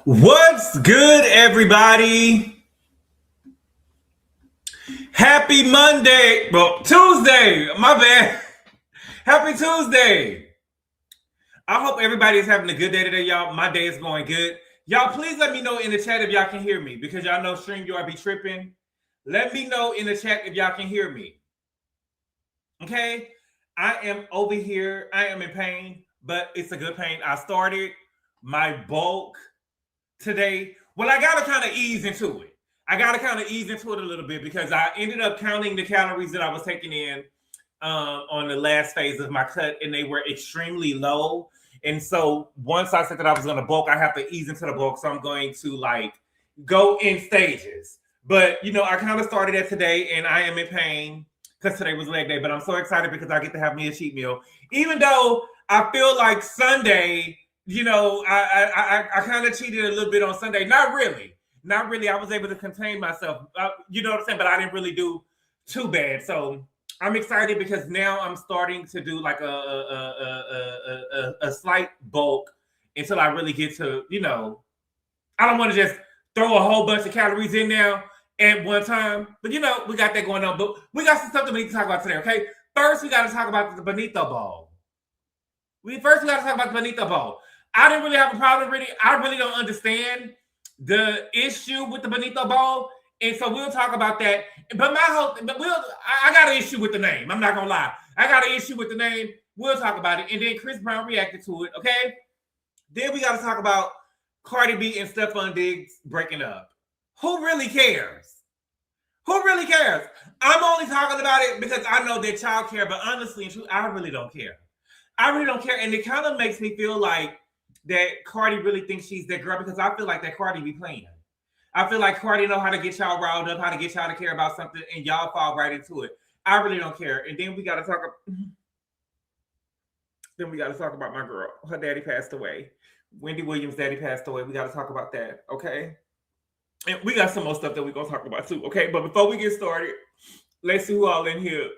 What's good, everybody? Happy Monday. Well, Tuesday. My bad. Happy Tuesday. I hope everybody is having a good day today, y'all. My day is going good. Y'all, please let me know in the chat if y'all can hear me because y'all know StreamYard be tripping. Let me know in the chat if y'all can hear me. Okay? I am over here. I am in pain, but it's a good pain. I started my bulk today. Well, I got to kind of ease into it. I got to kind of ease into it a little bit because I ended up counting the calories that I was taking in on the last phase of my cut, and they were extremely low. And so once I said that I was going to bulk, I have to ease into the bulk. So I'm going to like go in stages. But, you know, I kind of started it today, and I am in pain because today was leg day. But I'm so excited because I get to have me a cheat meal. Even though I feel like Sunday, you know, I kind of cheated a little bit on Sunday. Not really. I was able to contain myself. You know what I'm saying? But I didn't really do too bad. So I'm excited because now I'm starting to do like a slight bulk until I really get to, you know, I don't want to just throw a whole bunch of calories in now at one time. But, you know, we got that going on. But we got some stuff that we need to talk about today, okay? First, we got to talk about the Benito Bowl. We got to talk about the Benito Bowl. I didn't really have a problem with it. I really don't understand the issue with the Benito Bowl. And so we'll talk about that. But I got an issue with the name. I'm not going to lie. I got an issue with the name. We'll talk about it. And then Chris Brown reacted to it, okay? Then we got to talk about Cardi B and Stefon Diggs breaking up. Who really cares? Who really cares? I'm only talking about it because I know that y'all care. But honestly and truly, I really don't care. I really don't care. And it kind of makes me feel like that Cardi really thinks she's that girl because I feel like that Cardi be playing. I feel like Cardi know how to get y'all riled up, how to get y'all to care about something, and y'all fall right into it. I really don't care. And then we got to talk about my girl. Her daddy passed away. Wendy Williams' daddy passed away. We got to talk about that, okay? And we got some more stuff that we're going to talk about too, okay? But before we get started, let's see who all in here.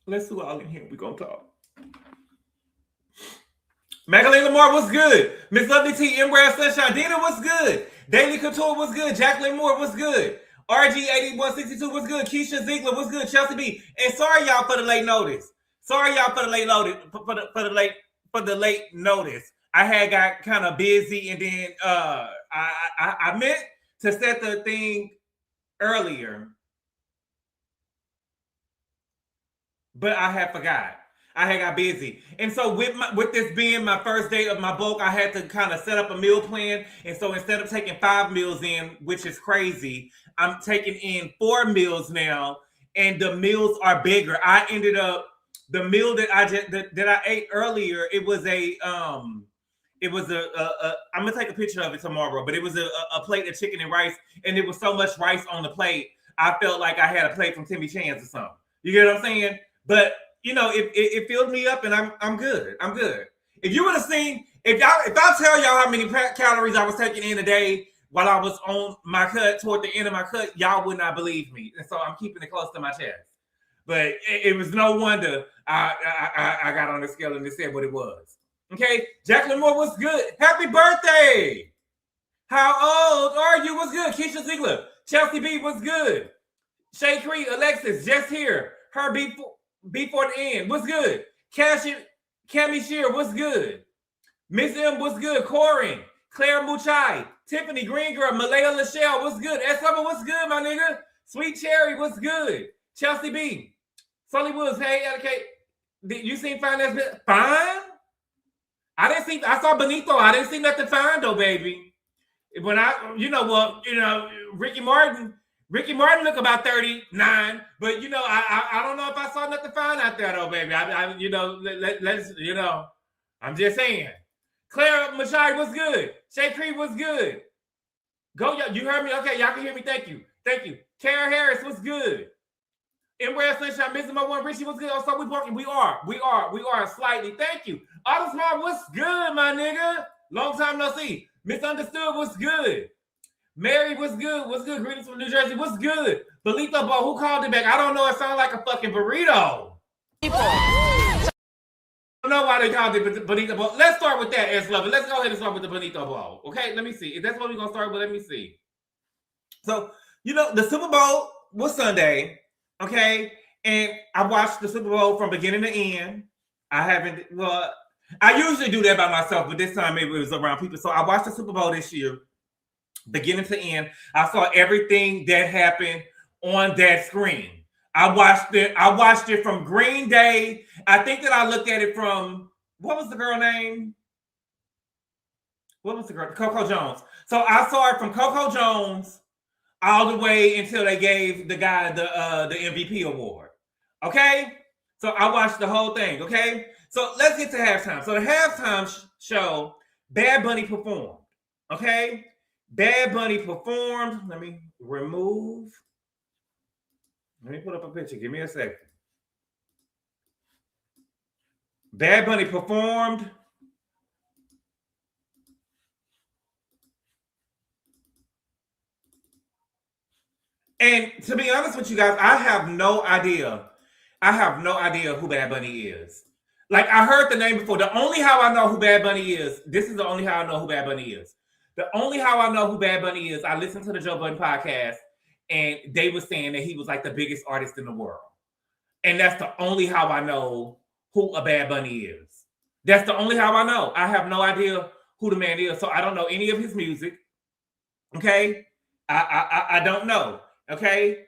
Let's see who all in here. We're going to talk. Magdalene Lamar, what's good? Miss Lovely T, Embrace Sunshine. Dina, what's good? Daily Couture, what's good? Jacqueline Moore, what's good? RG8162, what's good? Keisha Ziegler, what's good? Chelsea B. And sorry y'all for the late notice. For the late notice. I had got kind of busy, and then I meant to set the thing earlier, but I had forgot. I had got busy. And so with this being my first day of my bulk, I had to kind of set up a meal plan. And so instead of taking 5 meals in, which is crazy, I'm taking in 4 meals now, and the meals are bigger. I ended up, the meal that I ate earlier, it was I'm gonna take a picture of it tomorrow, but it was a plate of chicken and rice, and there was so much rice on the plate, I felt like I had a plate from Timmy Chan's or something. You get what I'm saying? But you know, it filled me up, and I'm good. I'm good. If you would have seen, if I tell y'all how many calories I was taking in a day while I was on my cut, toward the end of my cut, y'all would not believe me. And so I'm keeping it close to my chest. But it was no wonder I got on the scale and it said what it was. Okay, Jacqueline Moore, what's good? Happy birthday! How old are you? What's good? Keisha Ziegler, Chelsea B, what's good? Shay Cree, Alexis, just here. Her before the end, what's good? Cammy Shear, what's good? Miss M, what's good? Corin, Claire Muchai, Tiffany Green Girl, Malaya Lachelle, what's good? S Summer, what's good, my nigga? Sweet Cherry, what's good? Chelsea B, Sully Woods, hey, LK, did you see Fine? Fine? I saw Benito. I didn't see nothing fine though, baby. When Ricky Martin look about 39, but you know, I don't know if I saw nothing fine out there though, baby. Let's I'm just saying. Claire Machai, what's good? Shay Cree, what's good? Go, you heard me? Okay, y'all can hear me. Thank you. Kara Harris, what's good? Embrace Sunshine, missing my one. Richie, what's good? Oh, so we walking. We are slightly. Thank you. Auto Smart, what's good, my nigga? Long time no see. Misunderstood, what's good? Mary, what's good? What's good? Greetings from New Jersey. What's good? Belito Bo, who called it back? I don't know. It sounds like a fucking burrito. No, know why they called it the Benito Bowl. Let's start with that, S Lover. Let's go ahead and start with the Benito Bowl. Okay, let me see. If that's what we're gonna start with, let me see. So, the Super Bowl was Sunday, okay? And I watched the Super Bowl from beginning to end. I usually do that by myself, but this time maybe it was around people. So I watched the Super Bowl this year, beginning to end. I saw everything that happened on that screen. I watched it from Green Day. I think that I looked at it from, what was the girl name? What was the girl? Coco Jones. So I saw it from Coco Jones all the way until they gave the guy the MVP award. Okay? So I watched the whole thing. Okay? So let's get to halftime. So the halftime show, Bad Bunny performed. Okay? Bad Bunny performed. Let me put up a picture. Give me a second. Bad Bunny performed. And to be honest with you guys, I have no idea. I have no idea who Bad Bunny is. Like, I heard the name before. The only how I know who Bad Bunny is, this is the only how I know who Bad Bunny is. The only how I know who Bad Bunny is, I listened to the Joe Budden podcast, and they were saying that he was like the biggest artist in the world. And that's the only how I know who a Bad Bunny is. That's the only how I know. I have no idea who the man is. So I don't know any of his music. Okay? I don't know. Okay?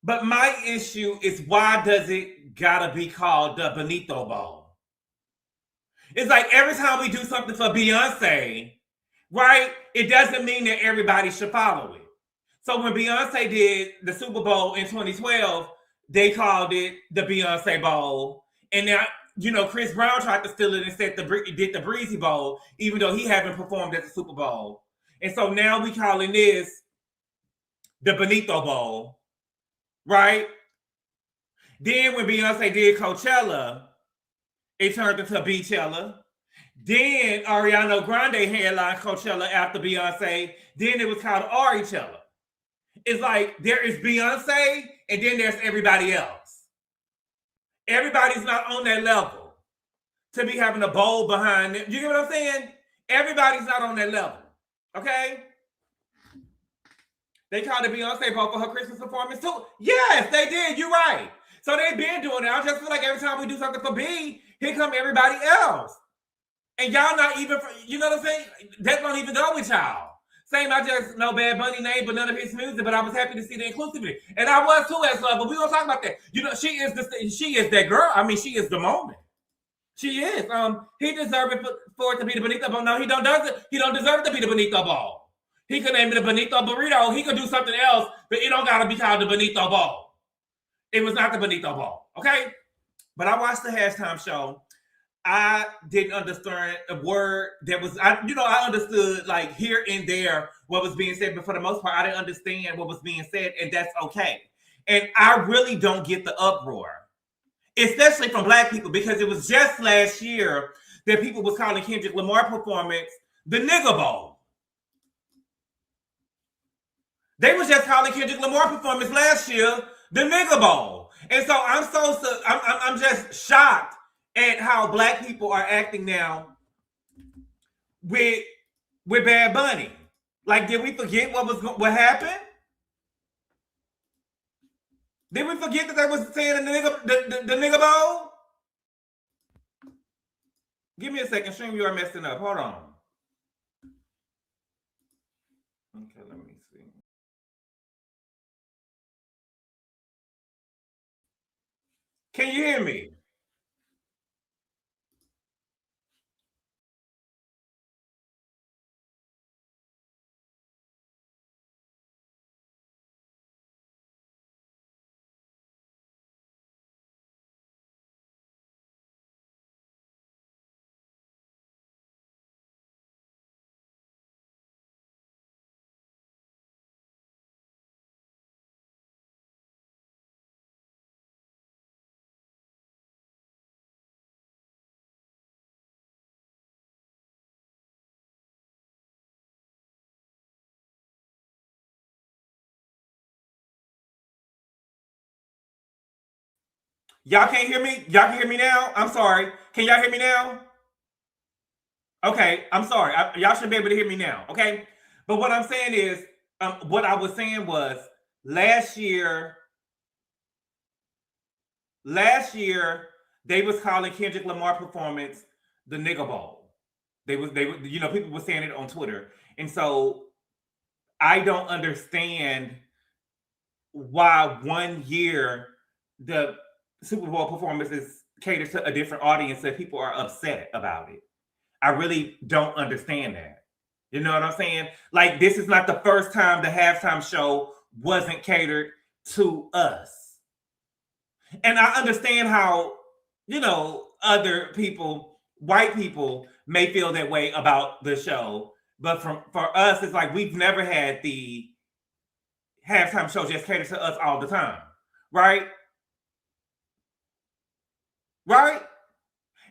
But my issue is, why does it gotta be called the Benito Bowl? It's like every time we do something for Beyonce, right? It doesn't mean that everybody should follow it. So when Beyonce did the Super Bowl in 2012, they called it the Beyonce Bowl. And now, Chris Brown tried to steal it and did the Breezy Bowl, even though he haven't performed at the Super Bowl. And so now we calling this the Benito Bowl, right? Then when Beyonce did Coachella, it turned into Beachella. Then Ariana Grande headlined Coachella after Beyonce. Then it was called Arichella. It's like there is Beyonce and then there's everybody else. Everybody's not on that level to be having a bowl behind them. You get what I'm saying? Everybody's not on that level. Okay? They called the Beyonce Bowl for her Christmas performance too. Yes, they did. You're right. So they've been doing it. I just feel like every time we do something for B, here come everybody else. And y'all not even, you know what I'm saying? That don't even go with y'all. Same, I just know Bad Bunny name, but none of his music, but I was happy to see the inclusivity. And I was too, as love, but we're going to talk about that. She is that girl. I mean, she is the moment. She is. He deserved it for it to be the Benito Bowl. No, he don't deserve it to be the Benito Bowl. He could name it the Benito Burrito. He could do something else, but it don't got to be called the Benito Bowl. It was not the Benito Bowl, okay? But I watched the halftime show. I didn't understand a word that was, I understood like here and there what was being said, but for the most part, I didn't understand what was being said, and that's okay. And I really don't get the uproar, especially from Black people, because it was just last year that people was calling Kendrick Lamar performance the nigga bowl. They was just calling Kendrick Lamar performance last year the nigga bowl. And so I'm just shocked at how Black people are acting now with Bad Bunny. Like, did we forget what happened? Did we forget that they was saying the nigga bowl? Give me a second. Stream, you are messing up. Hold on. Okay, let me see. Can you hear me? Y'all can't hear me? Y'all can hear me now? I'm sorry. Can y'all hear me now? Okay, I'm sorry. Y'all should be able to hear me now. Okay, but what I'm saying is, what I was saying was last year they was calling Kendrick Lamar performance the nigga bowl. They was people were saying it on Twitter, and so I don't understand why 1 year the Super Bowl performances cater to a different audience that people are upset about it. I really don't understand that. You know what I'm saying? Like, this is not the first time the halftime show wasn't catered to us. And I understand how, other people, white people, may feel that way about the show. But for us, it's like we've never had the halftime show just catered to us all the time. Right? Right?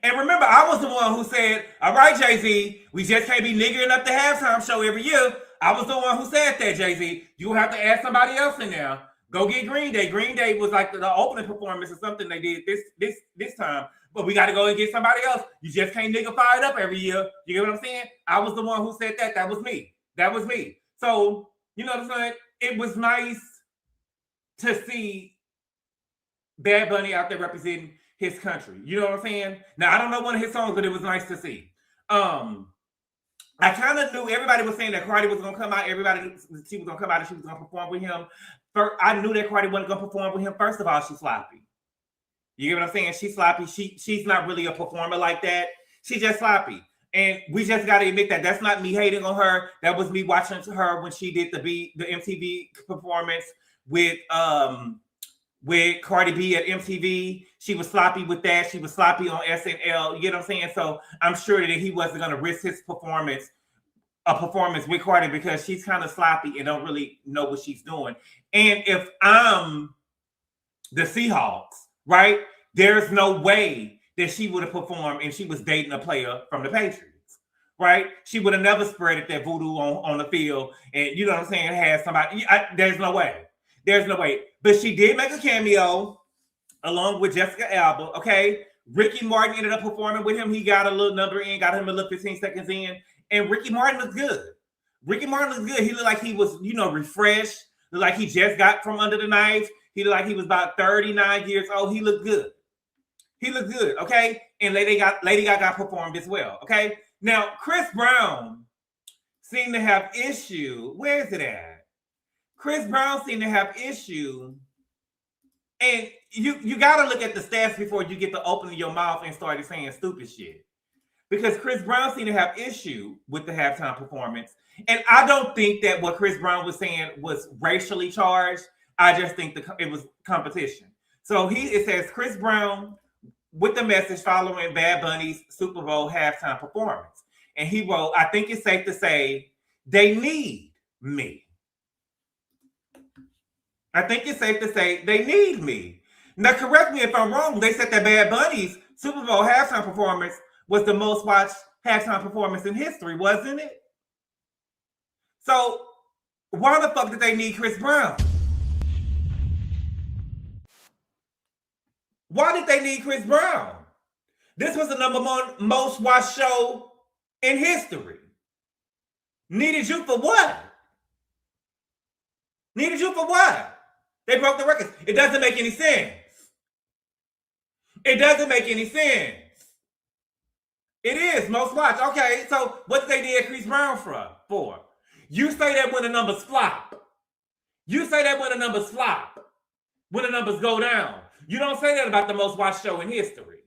And remember, I was the one who said, all right, Jay-Z, we just can't be niggering up the halftime show every year. I was the one who said that, Jay-Z. You have to add somebody else in there. Go get Green Day. Green Day was like the opening performance or something they did this time. But we got to go and get somebody else. You just can't niggify it up every year. You get what I'm saying? I was the one who said that. That was me. So, you know what I'm saying? It was nice to see Bad Bunny out there representing his country. You know what I'm saying? Now, I don't know one of his songs, but it was nice to see. I kind of knew everybody was saying that Cardi was going to come out. She was going to come out and she was going to perform with him. I knew that Cardi wasn't going to perform with him. First of all, she's sloppy. You get what I'm saying? She's sloppy. She's not really a performer like that. She's just sloppy. And we just got to admit that that's not me hating on her. That was me watching her when she did the MTV performance with Cardi B at MTV. She was sloppy with that. She was sloppy on SNL. You get what I'm saying? So I'm sure that he wasn't going to risk his performance with Cardi because she's kind of sloppy and don't really know what she's doing. And if I'm the Seahawks, right, there's no way that she would have performed if she was dating a player from the Patriots, right? She would have never spreaded that voodoo on the field and, you know what I'm saying, had somebody. There's no way. There's no way. But she did make a cameo along with Jessica Alba, okay? Ricky Martin ended up performing with him. He got a little number in, got him a little 15 seconds in, and Ricky Martin looked good. He looked like he was, refreshed, looked like he just got from under the knife. He looked like he was about 39 years old. He looked good, okay? And Lady Gaga performed as well, okay? Now, Chris Brown seemed to have issue. Where is it at? Chris Brown seemed to have issue. And you got to look at the stats before you get to opening your mouth and start saying stupid shit. Because Chris Brown seemed to have issue with the halftime performance. And I don't think that what Chris Brown was saying was racially charged. I just think it was competition. So it says Chris Brown with the message following Bad Bunny's Super Bowl halftime performance. And he wrote, I think it's safe to say they need me. I think it's safe to say they need me. Now, correct me if I'm wrong. They said that Bad Bunny's Super Bowl halftime performance was the most watched halftime performance in history, wasn't it? So, why the fuck did they need Chris Brown? Why did they need Chris Brown? This was the number one most watched show in history. Needed you for what? They broke the records. It doesn't make any sense. It is most watched. Okay, so what did they need Chris Brown for? You say that when the numbers flop. When the numbers go down. You don't say that about the most watched show in history.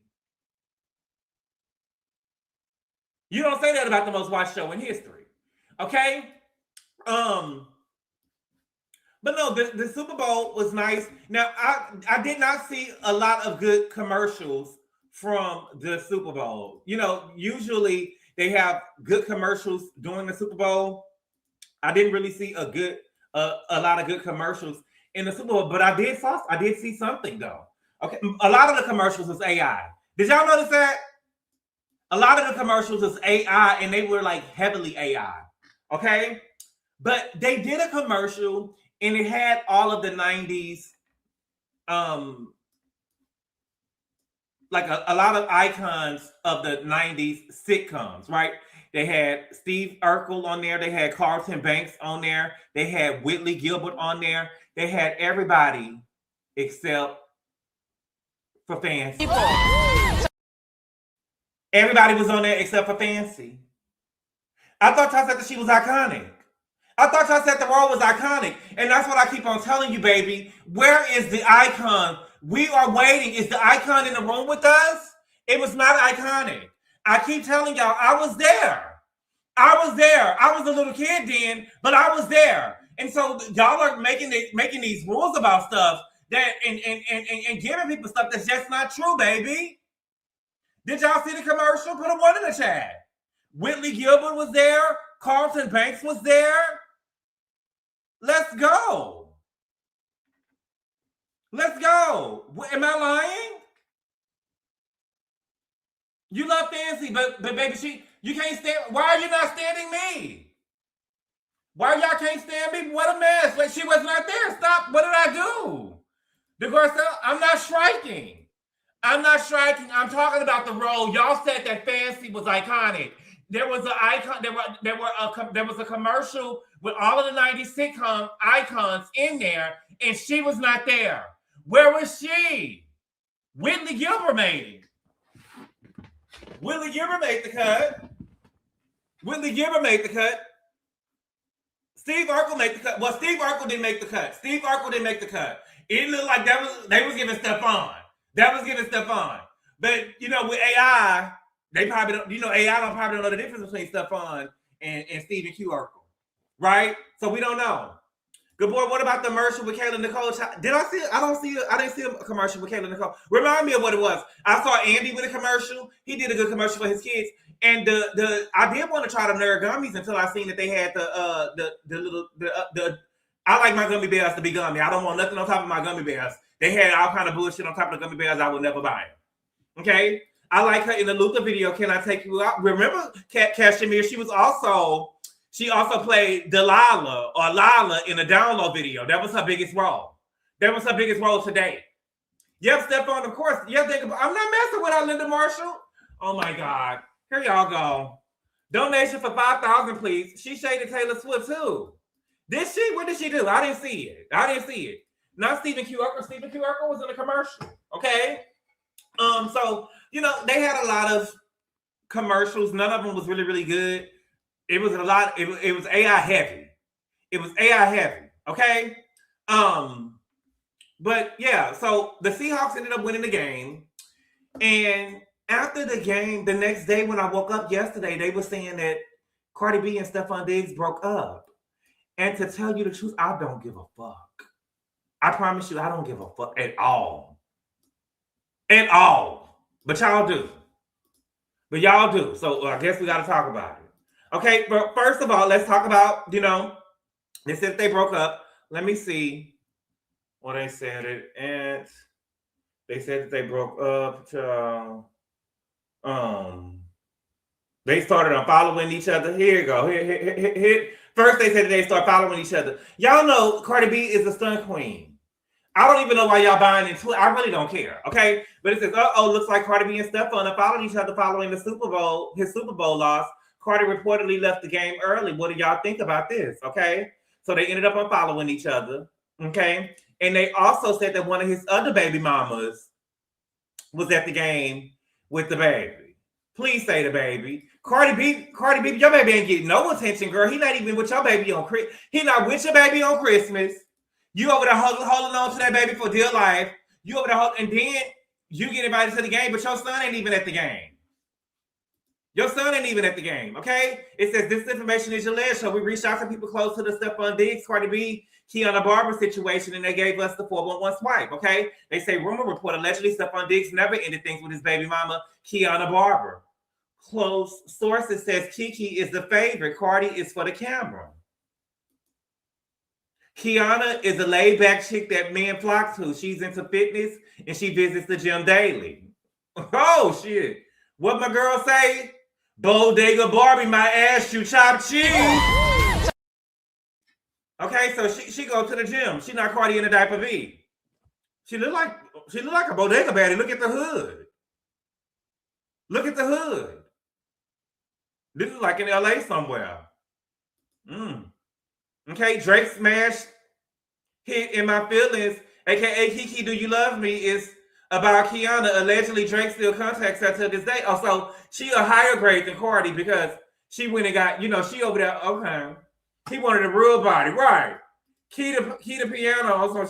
Okay? But no, the Super Bowl was nice. Now, I did not see a lot of good commercials from the Super Bowl. Usually they have good commercials during the Super Bowl. I didn't really see a lot of good commercials in the Super Bowl, but I did see something though. Okay, a lot of the commercials was AI. Did y'all notice that? A lot of the commercials was AI, and they were like heavily AI. Okay, but they did a commercial. And it had all of the 90s like a lot of icons of the 90s sitcoms, right? They had Steve Urkel on there. They had Carlton Banks on there. They had Whitley Gilbert on there. They had everybody except for Fancy. Everybody was on there except for Fancy. I thought y'all said that she was iconic. I thought y'all said the role was iconic. And that's what I keep on telling you, baby. Where is the icon? We are waiting. Is the icon in the room with us? It was not iconic. I keep telling y'all, I was there. I was there. I was a little kid then, but I was there. And so y'all are making these rules about stuff that and giving people stuff that's just not true, baby. Did y'all see the commercial? Put a 1 in the chat. Whitley Gilbert was there. Carlton Banks was there. Let's go. Let's go. Am I lying? You love Fancy, but baby, you can't stand. Why are you not standing me? Why y'all can't stand me? What a mess. Like she was not there. Stop. What did I do? The girl said, I'm not striking. I'm not striking. I'm talking about the role. Y'all said that Fancy was iconic. There was an icon. There was a commercial with all of the 90s sitcom icons in there, and she was not there. Where was she? Whitley Gilbert made it. Whitley Gilbert made the cut. Whitley Gilbert made the cut. Steve Urkel made the cut. Well, Steve Urkel didn't make the cut. Steve Urkel didn't make the cut. It looked like they was giving Stefon. That was giving Stefon. But you know, with AI, they probably don't. You know, AI probably don't know the difference between Stefon and Stephen Q Urkel, right? So we don't know. Good boy. What about the commercial with Kayla Nicole? Did I see it? I didn't see a commercial with Kayla Nicole. Remind me of what it was. I saw Andy with a commercial. He did a good commercial for his kids. And I did want to try the Nerd gummies until I seen that they had the I like my gummy bears to be gummy. I don't want nothing on top of my gummy bears. They had all kind of bullshit on top of the gummy bears. I would never buy them. Okay. I like her in the Luca video. Can I take you out? Remember Kashmir? She also played Delilah or Lala in a Download video. That was her biggest role. That was her biggest role today. Yep, Stefon, of course. Yeah, I'm not messing with her, Linda Marshall. Oh my God. Here y'all go. Donation for $5,000, please. She shaded Taylor Swift too. Did she? What did she do? I didn't see it. Not Stephen Q Urkel. Stephen Q Urkel was in a commercial. Okay. So you know they had a lot of commercials. None of them was really, really good. It was a lot. It was AI heavy. It was AI heavy. Okay. But yeah. So the Seahawks ended up winning the game, and after the game, the next day when I woke up yesterday, they were saying that Cardi B and Stefon Diggs broke up. And to tell you the truth, I don't give a fuck. I promise you, I don't give a fuck at all. At all. But y'all do. But y'all do. So I guess we got to talk about it. Okay, but first of all, let's talk about, they said they broke up. Let me see what they said it. And they said that they broke up to... they started on following each other. Here you go. Here. First, they said they start following each other. Y'all know Cardi B is a stunt queen. I don't even know why y'all buying into it. I really don't care. Okay, but it says, looks like Cardi B and Stefon are following each other following the Super Bowl. His Super Bowl loss. Cardi reportedly left the game early. What do y'all think about this? Okay, so they ended up on following each other. Okay, and they also said that one of his other baby mamas was at the game with the baby. Please say the baby. Cardi B, your baby ain't getting no attention, girl. He not even with your baby on Christmas. He not with your baby on Christmas. You over there holding on to that baby for dear life. You over there and then you get invited to the game, but your son ain't even at the game. Your son ain't even at the game, okay? It says this information is alleged, so we reached out to people close to the Stefon Diggs, Cardi B, Kiana Barber situation, and they gave us the 411 swipe, okay? They say rumor report allegedly Stefon Diggs never ended things with his baby mama, Kiana Barber. Close sources says Kiki is the favorite. Cardi is for the camera. Kiana is a laid-back chick that men flock to. She's into fitness and she visits the gym daily. Oh, shit. What my girl say? Bodega Barbie, my ass, you chop cheese. Okay, so she go to the gym. She not Cardi in a diaper V. She look like a bodega baddie. Look at the hood. Look at the hood. This is like in LA somewhere. Okay, Drake smash hit In My Feelings, aka Kiki Do You Love Me, is about Kiana. Allegedly, Drake still contacts her to this day. Also, she a higher grade than Cardi because she went and got, she over there, okay. He wanted a real body, right? Key to piano. Also,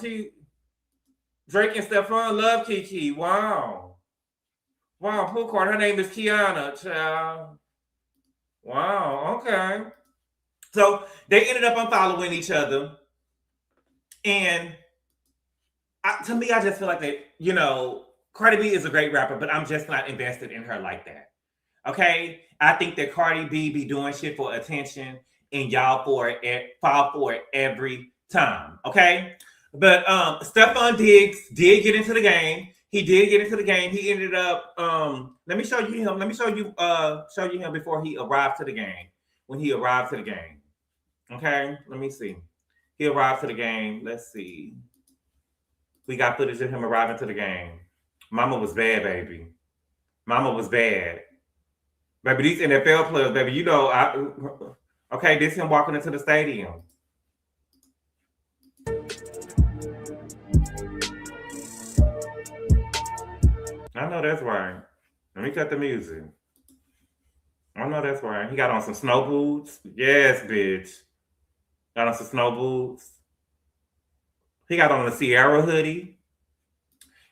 Drake and Stefon love Kiki. Wow. Wow, poor Cardi. Her name is Kiana, child. Wow, okay. So they ended up unfollowing each other. And to me, I just feel like that, Cardi B is a great rapper, but I'm just not invested in her like that. Okay? I think that Cardi B be doing shit for attention and y'all fall for it every time. Okay? But Stefon Diggs did get into the game. He did get into the game. He ended up let me show you him. Let me show you him before he arrived to the game. When he arrived to the game. Okay? Let me see. He arrived to the game. Let's see. We got footage of him arriving to the game. Mama was bad, baby. Mama was bad. Baby, these NFL players, baby, okay, this him walking into the stadium. I know that's right. Let me cut the music. I know that's right. He got on some snow boots. Yes, bitch. Got on some snow boots. He got on a Sierra hoodie.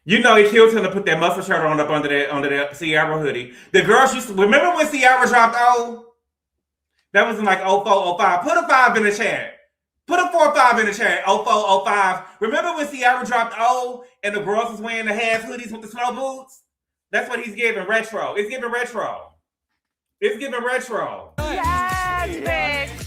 He killed him to put that muscle shirt on up under that Sierra hoodie. The girls used to remember when Sierra dropped O? That was in like 04, 05. Put a 5 in the chat. Put a 4 or 5 in the chat. 04, 05. Remember when Sierra dropped O and the girls was wearing the half hoodies with the snow boots? That's what he's giving. Retro. It's giving retro. It's giving retro. Yes, bitch.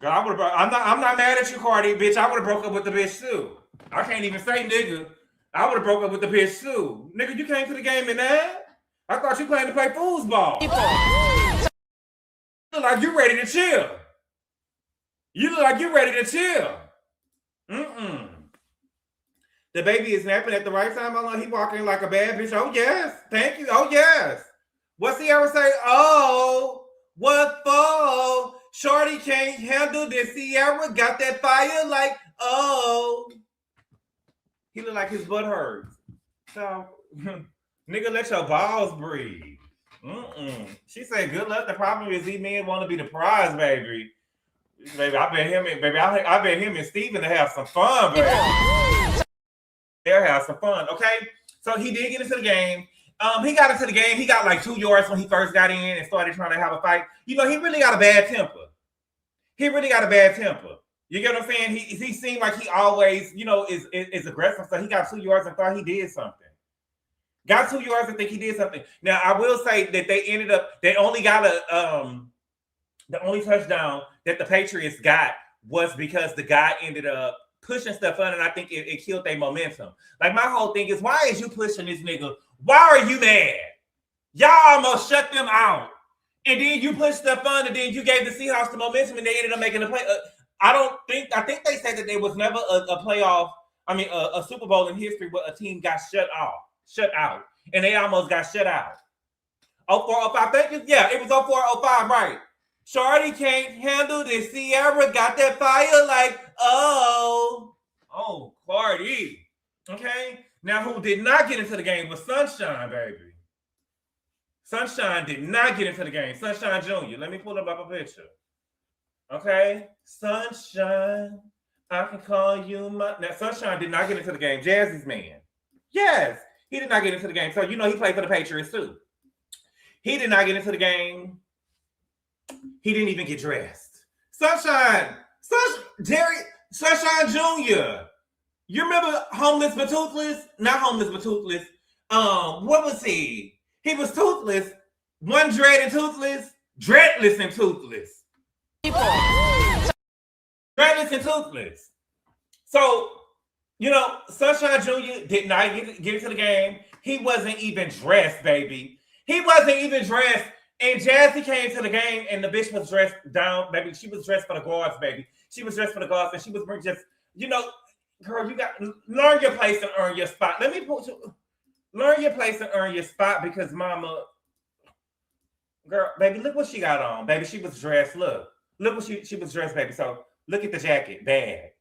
Girl, I'm not mad at you, Cardi, bitch. I would have broke up with the bitch too. I can't even say nigga. I would have broke up with the bitch too. Nigga, you came to the game in that? I thought you planned to play foosball. You look like you ready to chill. You look like you ready to chill. The baby is napping at the right time. He walking like a bad bitch. Oh, yes. Thank you. Oh, yes. What's Sierra say? Oh, what for? Shorty can't handle this. Sierra got that fire like, oh. He look like his butt hurts. So, nigga, let your balls breathe. She said, good luck. The problem is these men want to be the prize, baby. Baby, I bet him and Steven to have some fun, baby. They'll have some fun, okay? So he did get into the game. He got into the game. He got like 2 yards when he first got in and started trying to have a fight. He really got a bad temper. You get what I'm saying? He seemed like he always, is aggressive. So he got 2 yards and thought he did something. Got 2 yards and think he did something. Now, I will say that they only got the only touchdown that the Patriots got was because the guy ended up pushing stuff on, and I think it killed their momentum. Like, my whole thing is, why is you pushing this nigga? Why are you mad? Y'all almost shut them out. And then you pushed stuff on, and then you gave the Seahawks the momentum, and they ended up making a play. I think they said that there was never a playoff, a Super Bowl in history where a team got shut out, and they almost got shut out. 04, 05, thank you. Yeah, it was 04, 05, right. Shorty can't handle this. Sierra got that fire like, oh, Cardi. Okay? Now, who did not get into the game was Sunshine, baby. Sunshine did not get into the game. Sunshine Jr. Let me pull up a picture. Okay? Sunshine, I can call you my... Now, Sunshine did not get into the game. Jazzy's man. Yes, he did not get into the game. So, he played for the Patriots, too. He did not get into the game. He didn't even get dressed. Sunshine Jr. You remember Homeless but Toothless? Not Homeless but Toothless. What was he? He was toothless. One dread and toothless. Dreadless and toothless. Dreadless and toothless. So, Sunshine Jr. did not get into the game. He wasn't even dressed, baby. He wasn't even dressed. And Jazzy came to the game, and the bitch was dressed down, baby. She was dressed for the guards, baby. She was dressed for the guards, and she was just, girl, you got learn your place and earn your spot. Let me put you. Learn your place and earn your spot because mama, girl, baby, look what she got on. Baby, she was dressed. Look what she was dressed, baby. So look at the jacket. Bad.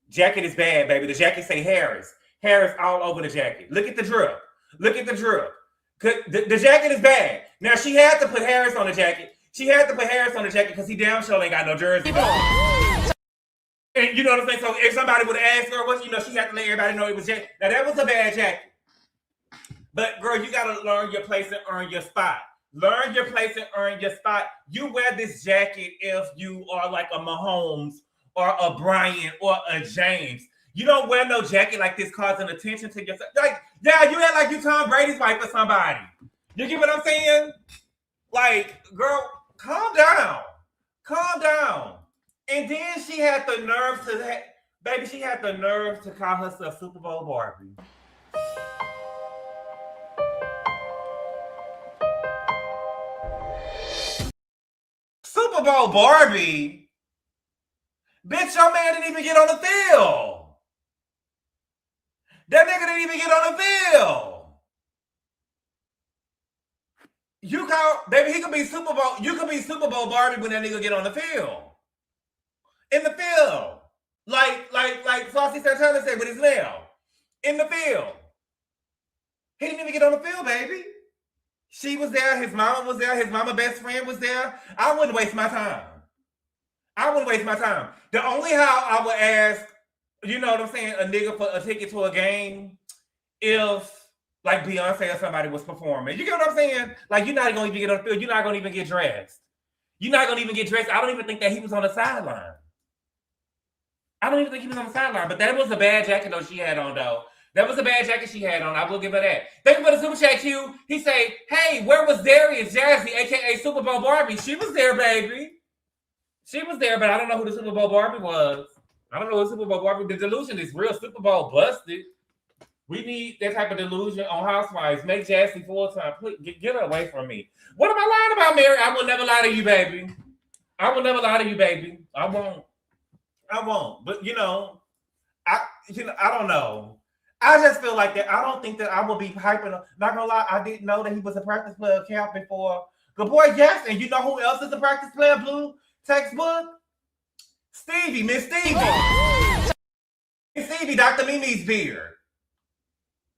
Jacket is bad, baby. The jacket say Harris. Harris all over the jacket. Look at the drip. Look at the drip. The jacket is bad. Now she had to put Harris on the jacket. She had to put Harris on the jacket because he damn sure ain't got no jersey. And you know what I'm saying? So if somebody would have asked her, what, you know, she had to let everybody know it was jacket. Now that was a bad jacket. But girl, you gotta learn your place and earn your spot. Learn your place and earn your spot. You wear this jacket if you are like a Mahomes or a Bryant or a James. You don't wear no jacket like this causing attention to yourself. Like, yeah, you act like you Tom Brady's wife or somebody. You get what I'm saying? Like, girl, calm down. Calm down. And then she had the nerve to, baby, she had the nerve to call herself Super Bowl Barbie. Super Bowl Barbie? Bitch, your man didn't even get on the field. That nigga didn't even get on the field. You call, baby, he could be Super Bowl, you could be Super Bowl Barbie when that nigga get on the field. In the field. Like Saucy Santana said with his nail. In the field. He didn't even get on the field, baby. She was there, his mama was there, his mama best friend was there. I wouldn't waste my time. The only how I would ask, you know what I'm saying, a nigga for a ticket to a game if like Beyonce or somebody was performing. You get what I'm saying? Like, you're not gonna even get on the field, you're not gonna even get dressed. You're not gonna even get dressed. I don't even think that he was on the sideline. But that was a bad jacket though she had on though. That was a bad jacket she had on. I will give her that. Thank you for the super chat, Q. He say, hey, where was Darius Jazzy, a.k.a. Super Bowl Barbie? She was there, baby. She was there, but I don't know who the Super Bowl Barbie was. I don't know who Super Bowl Barbie. The delusion is real. Super Bowl busted. We need that type of delusion on Housewives. Make Jazzy full-time. Please, get her away from me. What am I lying about, Mary? I will never lie to you, baby. I won't. But, you know, I don't know. I just feel like that. I don't think that I will be hyping. Not gonna lie, I didn't know that he was a practice player camp before. GGABOR, yes. And you know who else is a practice player, Blue Textbook? Stevie, Miss Stevie. Stevie, Dr. Mimi's beard.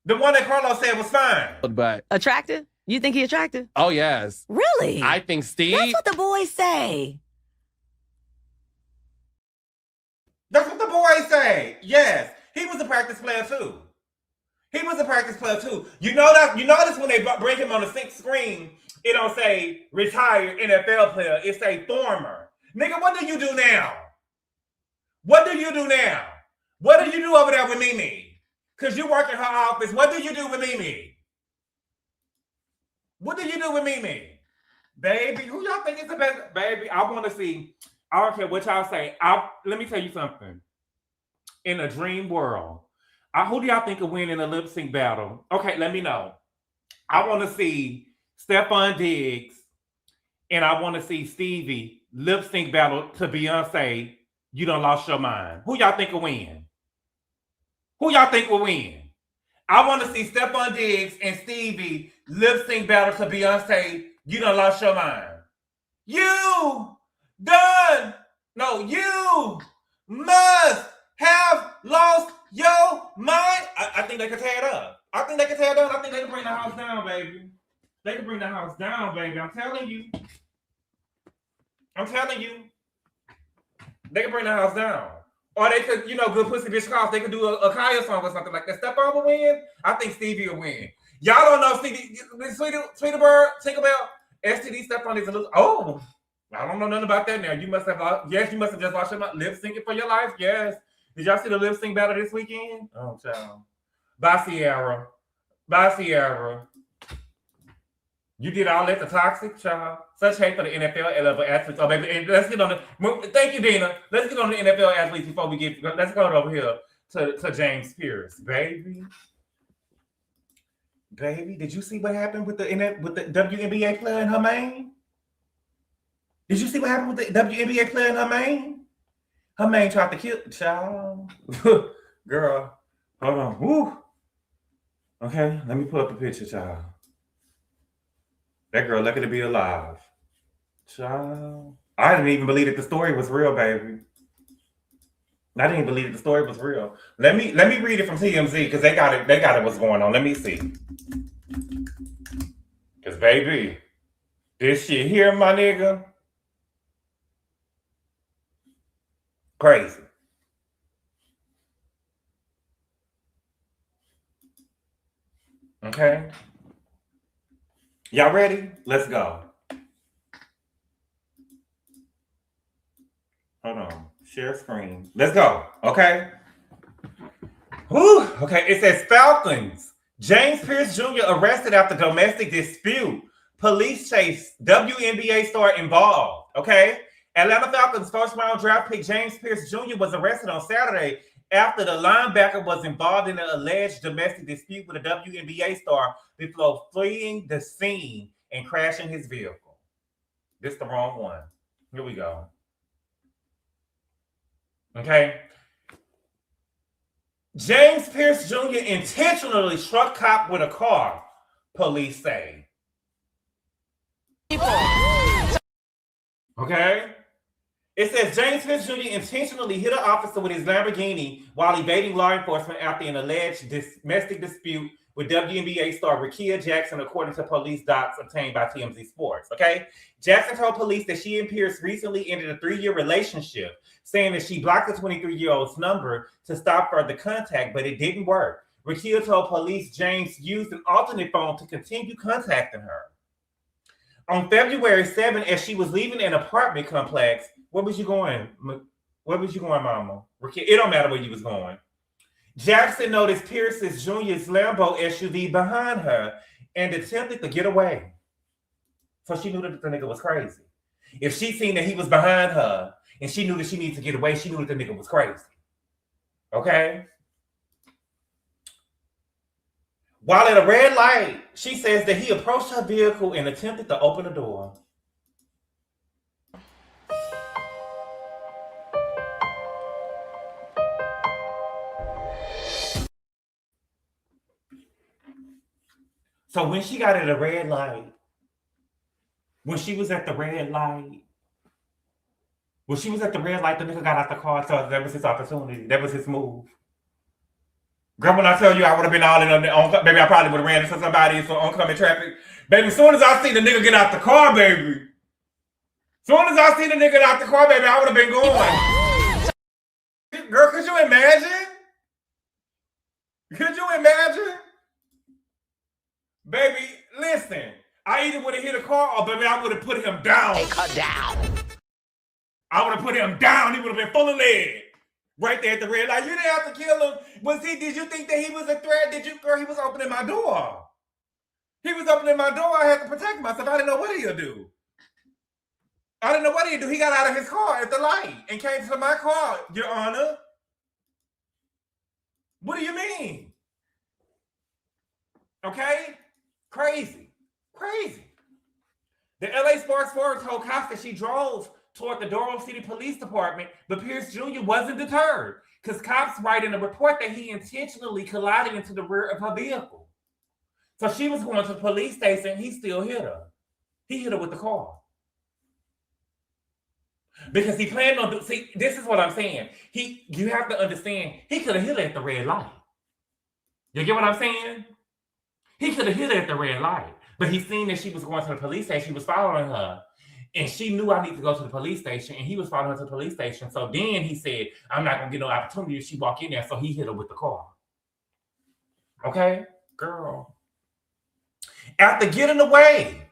The one that Carlos said was fine. But Attractive? You think he attractive? oh yes, Really? I think Steve. That's what the boys say. That's what the boys say. Yes. He was a practice player too. You notice when they bring him on the sync screen, it don't say retired NFL player. It say former. Nigga, what do you do now? What do you do over there with Mimi? Because you work in her office. What do you do with Mimi? Baby, who y'all think is the best? Baby, I want to see. I don't care what y'all say. Let me tell you something. In a dream world, who do y'all think will win in a lip sync battle? Okay, let me know. I want to see Stefon Diggs and I want to see Stevie lip sync battle to Beyonce. You done lost your mind. Who y'all think will win? I want to see Stefon Diggs and Stevie lip sync battle to Beyonce. You done lost your mind. You must have lost your mind. I think they could tear it up. I think they can bring the house down, baby. I'm telling you. They can bring the house down. Or they could, good pussy bitch calls. They could do a Kaya song or something like that. Stefon will win. I think Stevie will win. Y'all don't know Stevie, Tweeterbird, Tinkerbell, STD Stefon is a little. Oh, I don't know nothing about that now. You must have just lost your mind. Lip syncing for your life. Yes. Did y'all see the lip sync battle this weekend? Oh, child. Bye, Sierra. You did all that to toxic, child. Such hate for the NFL level athletes. Oh, baby, and let's get on the. Thank you, Dina. Let's get on the NFL athletes before we get. Let's go over here to James Pierce, baby. Did you see what happened with the WNBA player in her main? Did you see what happened with the WNBA player in her main? Her main tried to kill child. Girl, hold on. Woo. Okay, let me pull up the picture, child. That girl lucky to be alive. Child. I didn't even believe that the story was real, baby. I didn't believe that the story was real. Let me read it from TMZ because they got it what's going on. Let me see. Cause baby, this shit here, my nigga. Crazy. Okay. Y'all ready? Let's go. Hold on. Share screen. Let's go. Okay. Whew. Okay. It says Falcons. James Pierce Jr. arrested after domestic dispute. Police chase. WNBA star involved. Okay. Atlanta Falcons first round draft pick James Pierce Jr. was arrested on Saturday after the linebacker was involved in an alleged domestic dispute with a WNBA star before fleeing the scene and crashing his vehicle. This is the wrong one. Here we go. Okay. James Pierce Jr. intentionally struck cop with a car, police say. Okay. It says James Pierce Jr. intentionally hit an officer with his Lamborghini while evading law enforcement after an alleged domestic dispute with WNBA star Rickea Jackson, according to police docs obtained by TMZ Sports. Okay. Jackson told police that she and Pierce recently ended a 3-year relationship, saying that she blocked the 23-year-old's number to stop further contact, but it didn't work. Rickea told police James used an alternate phone to continue contacting her. On February 7th, as she was leaving an apartment complex, where was you going? Where was you going, mama? It don't matter where you was going. Jackson noticed Pierce's Jr.'s Lambo SUV behind her and attempted to get away. So she knew that the nigga was crazy. If she seen that he was behind her and she knew that she needed to get away, she knew that the nigga was crazy. Okay? While at a red light, she says that he approached her vehicle and attempted to open the door. So when she got at a red light, when she was at the red light, the nigga got out the car, so that was his opportunity. That was his move. Girl, when I tell you I would have been all in on, baby, I probably would have ran into somebody in some oncoming traffic. Baby, as soon as I see the nigga get out the car, baby. As soon as I see the nigga get out the car, baby, I would have been going. Girl, could you imagine? Could you imagine? Baby, listen. I either would have hit a car or, baby, I would have put him down. Take her down. I would have put him down. He would have been full of lead. Right there at the red light. You didn't have to kill him. Did you think that he was a threat? Girl, he was opening my door. He was opening my door. I had to protect myself. I didn't know what he'd do. He got out of his car at the light and came to my car, Your Honor. What do you mean? Okay? Crazy. The LA Sports Forward told cops that she drove toward the Doral City Police Department, but Pierce Jr. wasn't deterred because cops write in a report that he intentionally collided into the rear of her vehicle. So she was going to the police station, he still hit her. He hit her with the car. Because he planned on, see, this is what I'm saying. You have to understand, he could have hit her at the red light. You get what I'm saying? He could have hit her at the red light, but he seen that she was going to the police station, he was following her. And she knew I need to go to the police station, and he was following her to the police station. So then he said, I'm not going to get no opportunity if she walk in there. So he hit her with the car. Okay? Girl. After getting away.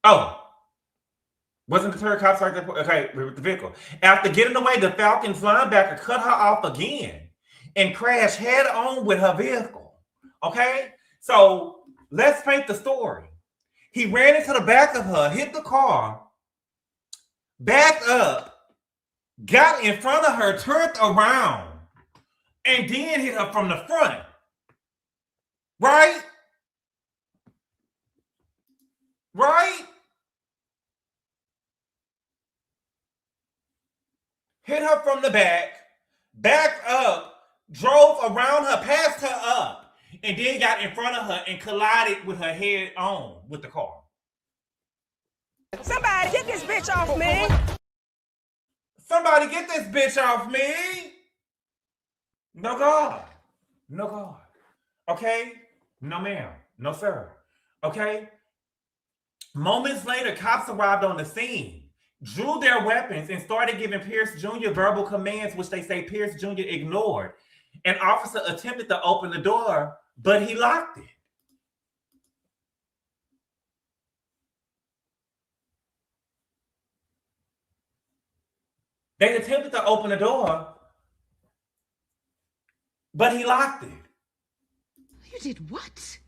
Wasn't the third cops right there? Okay, with the vehicle. After getting away, the Falcons linebacker cut her off again and crashed head on with her vehicle. Okay? So let's paint the story. He ran into the back of her, hit the car, backed up, got in front of her, turned around, and then hit her from the front. Right? Hit her from the back, backed up, drove around her, passed her up, and then got in front of her and collided with her head on with the car. Somebody get this bitch off me. Somebody get this bitch off me. No God. No God. Okay? No ma'am. No sir. Okay? Moments later, cops arrived on the scene, drew their weapons, and started giving Pierce Jr. verbal commands, which they say Pierce Jr. ignored. An officer attempted to open the door, but he locked it. They attempted to open the door, but he locked it. You did what?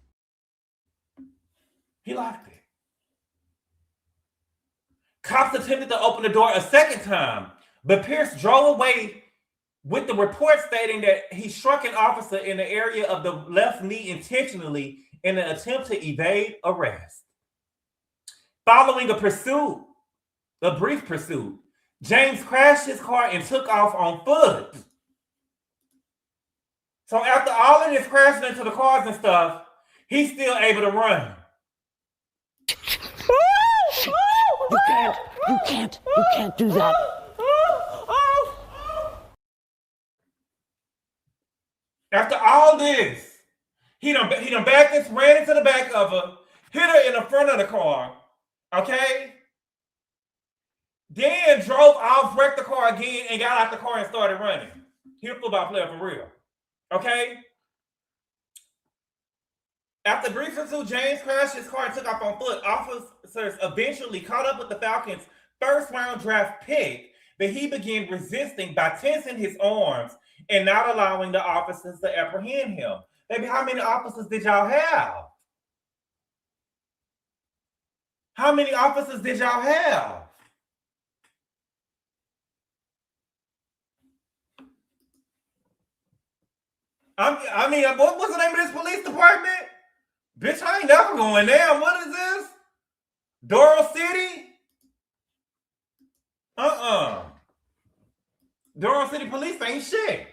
He locked it. Cops attempted to open the door a second time, but Pierce drove away with the report stating that he struck an officer in the area of the left knee intentionally in an attempt to evade arrest. Following a brief pursuit, James crashed his car and took off on foot. So after all of this crashing into the cars and stuff, he's still able to run. You can't do that. After all this, he done backed this, ran into the back of her, hit her in the front of the car, okay? Then drove off, wrecked the car again, and got out the car and started running. He a football player for real, okay? After brief pursuit, James crashed his car and took off on foot. Officers eventually caught up with the Falcons' first-round draft pick, but he began resisting by tensing his arms and not allowing the officers to apprehend him. Baby, how many officers did y'all have? How many officers did y'all have? I mean, what's the name of this police department? Bitch, I ain't never going there. What is this? Doral City? Doral City Police ain't shit.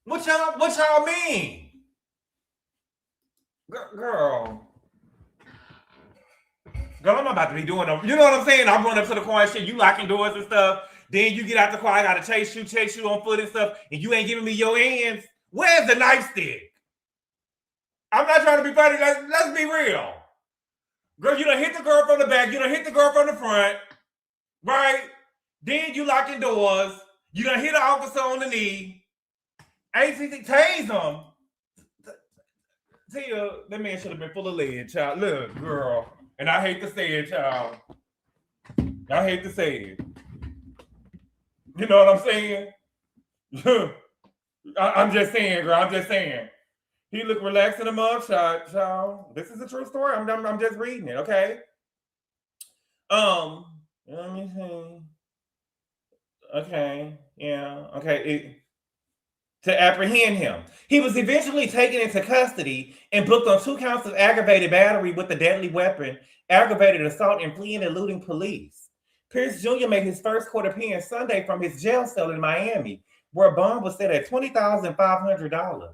What y'all mean? Girl, I'm about to be doing them. You know what I'm saying? I'm going up to the car and shit. You locking doors and stuff. Then you get out the car. I gotta chase you on foot and stuff. And you ain't giving me your hands. Where's the nightstick? I'm not trying to be funny. Let's be real. Girl, you done hit the girl from the back. You done hit the girl from the front. Right? Then you locking doors. You done hit the officer on the knee. ACC tase him. Tell you, that man should have been full of lead, child. Look, girl. And I hate to say it, child. I hate to say it. You know what I'm saying? I'm just saying, girl. I'm just saying. He looked relaxed in the mugshot, child. This is a true story. I'm just reading it, okay? Let me see. Okay, yeah, okay. To apprehend him. He was eventually taken into custody and booked on 2 counts of aggravated battery with a deadly weapon, aggravated assault, and fleeing and eluding police. Pierce Jr. made his first court appearance Sunday from his jail cell in Miami, where a bond was set at $20,500.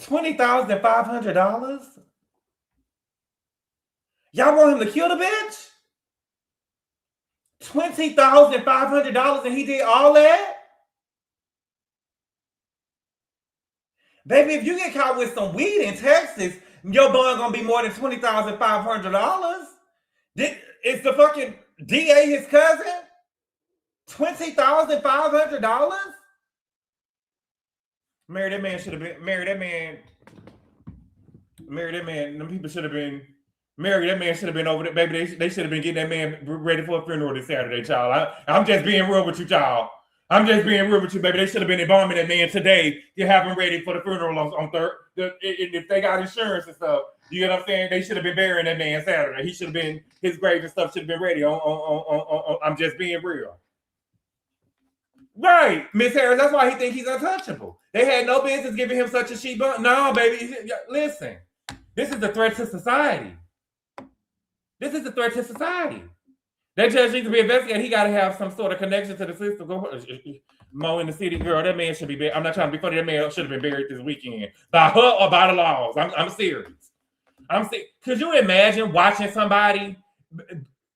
$20,500? Y'all want him to kill the bitch? $20,500 and he did all that? Baby, if you get caught with some weed in Texas, your bond gonna be more than $20,500. Is the fucking DA his cousin? $20,500? Marry that man should have been. Marry that man. Them people should have been. Marry that man should have been over there, baby. They should have been getting that man ready for a funeral this Saturday, child. I'm just being real with you, child. I'm just being real with you, baby. They should have been embalming that man today to have him ready for the funeral on third. If they got insurance and stuff, you know what I'm saying? They should have been burying that man Saturday. He should have been, his grave and stuff should have been ready on I'm just being real. Right, Miss Harris. That's why he think he's untouchable. They had no business giving him such a cheap bump. No, baby. Listen, this is a threat to society. This is a threat to society. That judge needs to be investigated. He got to have some sort of connection to the system. Mo in the city, girl, that man should be buried. I'm not trying to be funny. That man should have been buried this weekend. By her or by the laws. I'm serious. Could you imagine watching somebody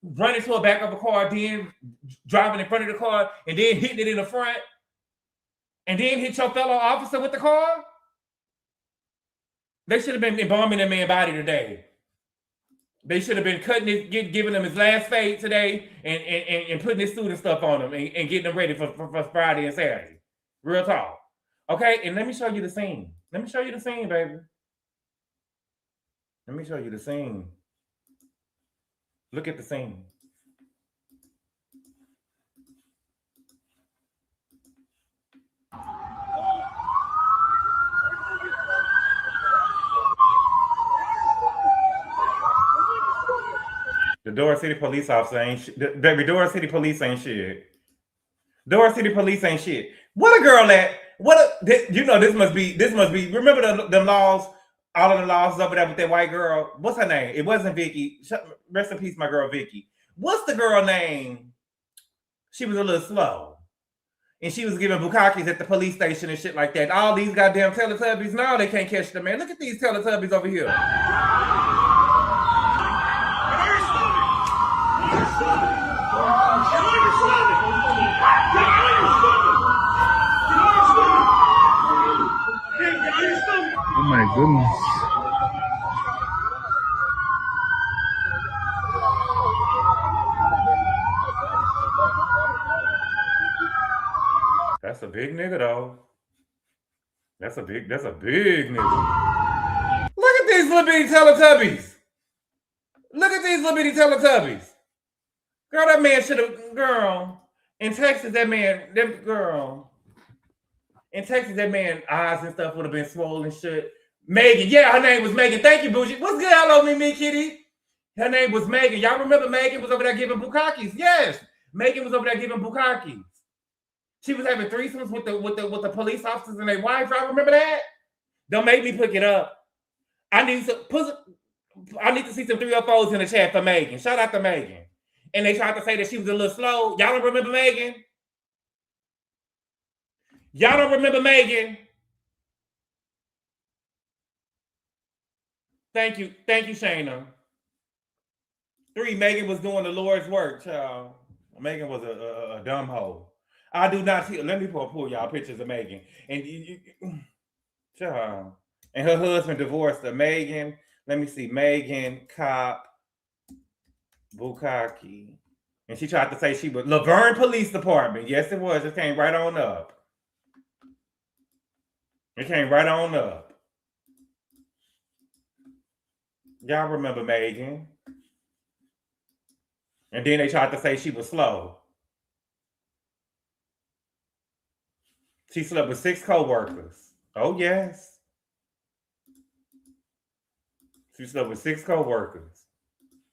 run into the back of a car, then driving in front of the car, and then hitting it in the front, and then hit your fellow officer with the car? They should have been embalming that man's body today. They should have been giving him his last fade today and putting his student stuff on him and getting him ready for Friday and Saturday. Real talk. Okay, and let me show you the scene. Let me show you the scene, baby. Let me show you the scene. Look at the scene. The Door City police officer ain't shit. Baby, Door City police ain't shit. Door City police ain't shit. What a girl at? This must be. Remember the laws? All of the laws over there with that white girl. What's her name? It wasn't Vicky. Rest in peace, my girl Vicky. What's the girl name? She was a little slow. And she was giving bukkakis at the police station and shit like that. All these goddamn Teletubbies, now they can't catch the man. Look at these Teletubbies over here. Oh my goodness. That's a big nigga though. That's a big nigga. Look at these little bitty Teletubbies. Look at these little bitty Teletubbies. Girl, that man should have, girl. In Texas, that man, in Texas, that man eyes and stuff would have been swollen shit. Megan, yeah, her name was Megan. Thank you, Bougie. What's good? Hello, me, kitty. Her name was Megan. Y'all remember Megan was over there giving bukkakis? Yes, Megan was over there giving bukkakis. She was having threesomes with the police officers and their wives. Y'all remember that? Don't make me pick it up. I need to see some 304s in the chat for Megan. Shout out to Megan. And they tried to say that she was a little slow. Y'all don't remember Megan? Y'all don't remember Megan? Thank you, Shayna. 3, Megan was doing the Lord's work, child. Megan was a dumb hoe. I do not see. Let me pull y'all pictures of Megan. And child. And her husband divorced her. Megan, let me see. Megan, cop, bukkake. And she tried to say she was Laverne Police Department. Yes, it was. It came right on up. It came right on up. Y'all remember Megan? And then they tried to say she was slow. She slept with 6 co-workers. Oh, yes. She slept with 6 co-workers.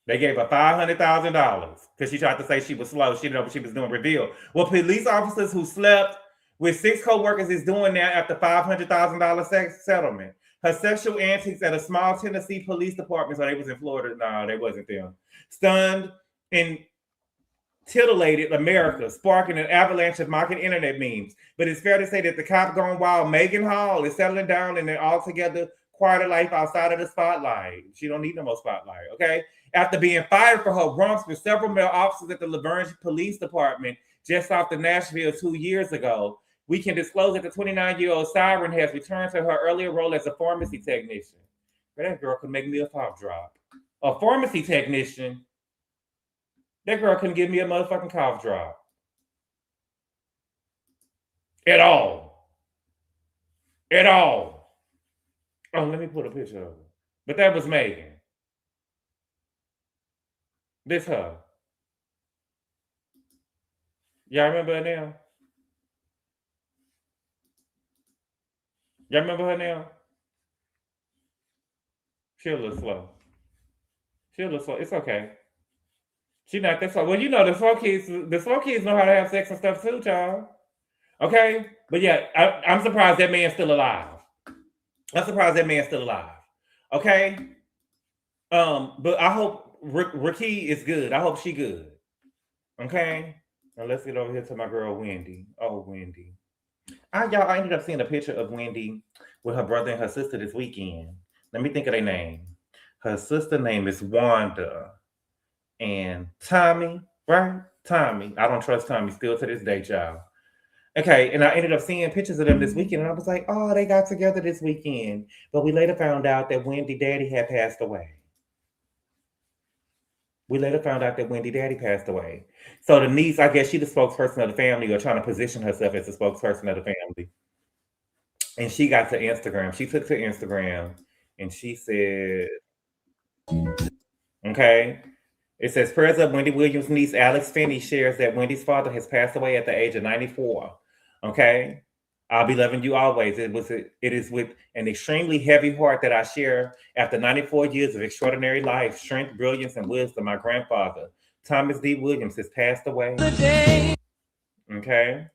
They gave her $500,000 because she tried to say she was slow. She didn't know what she was doing. Revealed. Well, police officers who slept with 6 co-workers is doing now after $500,000 settlement. Her sexual antics at a small Tennessee police department, so they was in Florida. No, they wasn't them. Stunned and titillated America, sparking an avalanche of mocking internet memes. But it's fair to say that the cop gone wild, Megan Hall, is settling down in an altogether quieter life outside of the spotlight. She don't need no more spotlight, okay? After being fired for her romps with several male officers at the Laverne Police Department just south of Nashville 2 years ago, we can disclose that the 29-year-old siren has returned to her earlier role as a pharmacy technician. But that girl could make me a cough drop. A pharmacy technician? That girl couldn't give me a motherfucking cough drop. At all. At all. Oh, let me put a picture of her. But that was Megan. This her. Y'all remember her now? Y'all remember her now? She'll look slow. It's okay. She not that slow. Well, you know, the slow kids know how to have sex and stuff too, child. Okay? But yeah, I'm surprised that man's still alive. Okay? But I hope Raki is good. I hope she good. Okay. Now let's get over here to my girl Wendy. Oh, Wendy. I ended up seeing a picture of Wendy with her brother and her sister this weekend. Let me think of their name. Her sister name is Wanda and Tommy, right? Tommy. I don't trust Tommy still to this day, child. Okay, and I ended up seeing pictures of them this weekend, and I was like, oh, they got together this weekend. But we later found out that Wendy Daddy had passed away. We later found out that Wendy Daddy passed away. So the niece, I guess she the spokesperson of the family or trying to position herself as the spokesperson of the family. And she got to Instagram. She took to Instagram and she said, okay. It says, prayers up. Wendy Williams' niece, Alex Finney, shares that Wendy's father has passed away at the age of 94. Okay. I'll be loving you always. It is with an extremely heavy heart that I share after 94 years of extraordinary life, strength, brilliance, and wisdom. My grandfather, Thomas D. Williams, has passed away. Okay.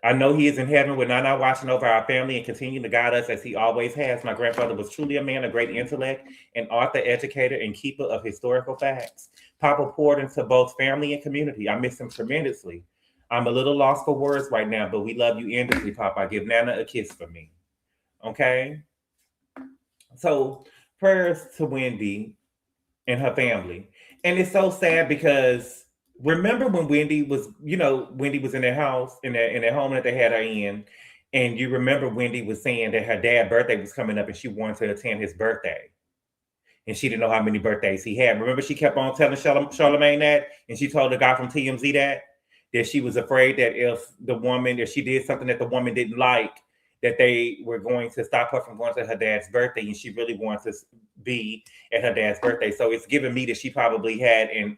I know he is in heaven with Nana watching over our family and continuing to guide us as he always has. My grandfather was truly a man of great intellect, an author, educator, and keeper of historical facts. Papa poured into both family and community. I miss him tremendously. I'm a little lost for words right now, but we love you endlessly, Papa. Give Nana a kiss for me. Okay? So, prayers to Wendy and her family. And it's so sad because remember when Wendy was, Wendy was in their house, in their home that they had her in, and you remember Wendy was saying that her dad's birthday was coming up and she wanted to attend his birthday. And she didn't know how many birthdays he had. Remember she kept on telling Charlamagne that, and she told the guy from TMZ that she was afraid that if she did something that the woman didn't like, that they were going to stop her from going to her dad's birthday, and she really wanted to be at her dad's birthday. So it's giving me that she probably had an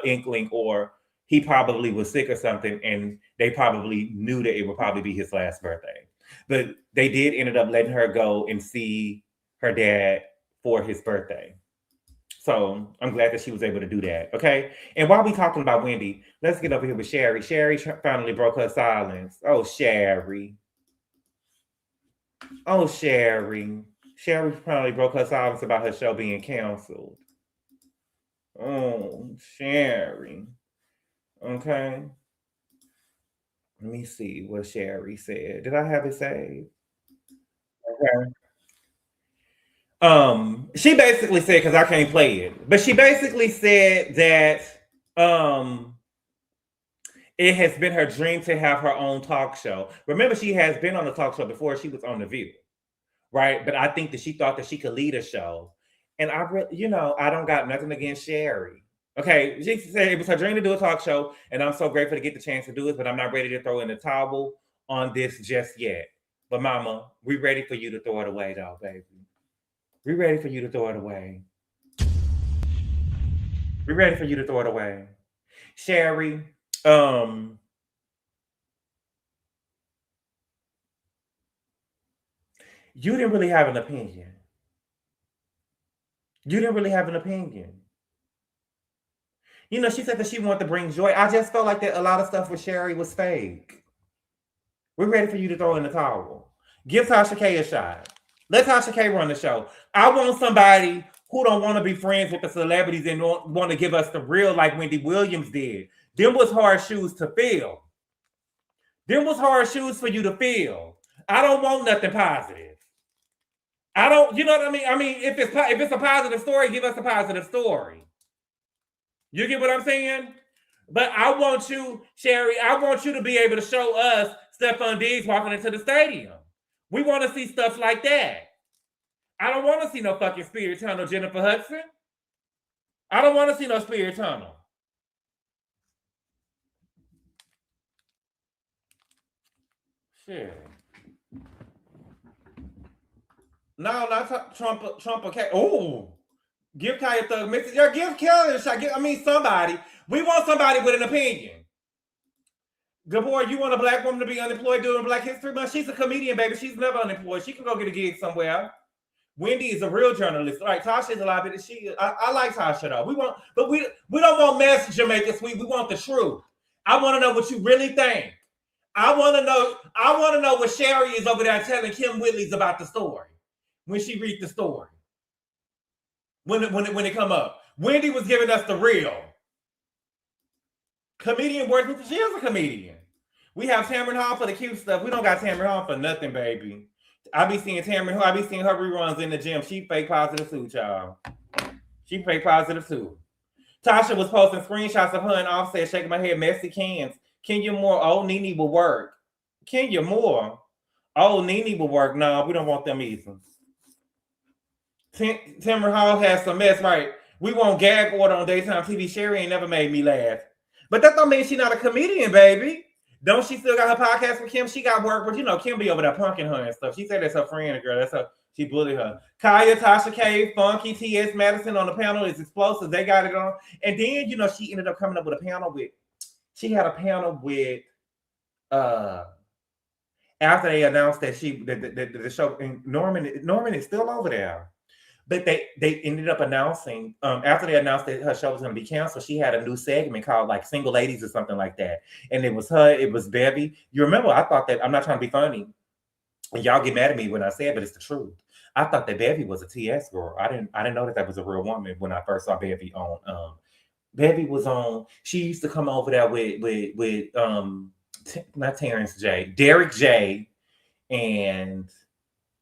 inkling, or he probably was sick or something, and they probably knew that it would probably be his last birthday. But they did ended up letting her go and see her dad for his birthday. So I'm glad that she was able to do that. Okay. And while we talking about Wendy, let's get over here with Sherry. Sherry finally broke her silence. Oh, Sherry. Oh, Sherry. Sherry finally broke her silence about her show being canceled. Oh, Sherry. Okay. Let me see what Sherry said. Did I have it saved? Okay. She basically said, because I can't play it, but she basically said that it has been her dream to have her own talk show. Remember, she has been on a talk show before. She was on The View, right? But I think that she thought that she could lead a show. And I don't got nothing against Sherry. Okay, she said it was her dream to do a talk show, and I'm so grateful to get the chance to do it, but I'm not ready to throw in the towel on this just yet. But Mama, we ready for you to throw it away, though, baby. We're ready for you to throw it away. We're ready for you to throw it away. Sherry, you didn't really have an opinion. You didn't really have an opinion. She said that she wanted to bring joy. I just felt like that a lot of stuff with Sherry was fake. We're ready for you to throw in the towel. Give Tasha K a shot. Let Tasha K run the show. I want somebody who don't want to be friends with the celebrities and want to give us the real like Wendy Williams did. Them was hard shoes to fill. Them was hard shoes for you to fill. I don't want nothing positive. I don't, you know what I mean? I mean, if it's a positive story, give us a positive story. You get what I'm saying? But I want you, Sherry, I want you to be able to show us Stefon Diggs walking into the stadium. We want to see stuff like that. I don't want to see no fucking Spirit Tunnel, Jennifer Hudson. I don't want to see no Spirit Tunnel. Shit. No, not Trump. Okay. Oh, give Kaya Thug message. Give Kelly a shot. Somebody. We want somebody with an opinion. Gabor, you want a black woman to be unemployed during Black History Month? She's a comedian, baby. She's never unemployed. She can go get a gig somewhere. Wendy is a real journalist. All right, Tasha is a lot of it. I like Tasha though. We don't want mess Jamaica Sweet. We want the truth. I want to know what you really think. I want to know what Sherry is over there telling Kim Whitley's about the story when she reads the story. When it come up, Wendy was giving us the real. Comedian worth, she is a comedian. We have Tamron Hall for the cute stuff. We don't got Tamron Hall for nothing, baby. I be seeing Tamron Hall. I be seeing her reruns in the gym. She fake positive too, y'all. She fake positive too. Tasha was posting screenshots of her and Offset shaking my head, messy cans. Kenya Moore, oh, Nene will work. Kenya Moore, oh, Nene will work. No, we don't want them either. Tamron Hall has some mess, right? We want gag order on daytime TV. Sherry ain't never made me laugh. But that don't mean she's not a comedian, baby. Don't she still got her podcast with Kim? She got work, but you know, Kim be over there punking her and stuff. She said that's her friend, girl. That's her. She bullied her. Kaya, Tasha K, Funky, T.S. Madison on the panel is explosive. They got it on. And then, you know, she ended up coming up with a panel with, she had a panel with, after they announced that the show, and Norman is still over there. But they ended up announcing, after they announced that her show was going to be canceled, she had a new segment called like Single Ladies or something like that. And it was her, it was Bevy. You remember, I thought that, I'm not trying to be funny, and y'all get mad at me when I say it, but it's the truth. I thought that Bevy was a TS girl. I didn't know that was a real woman when I first saw Bevy on. Bevy was on, she used to come over there with not Terrence J, Derek J, and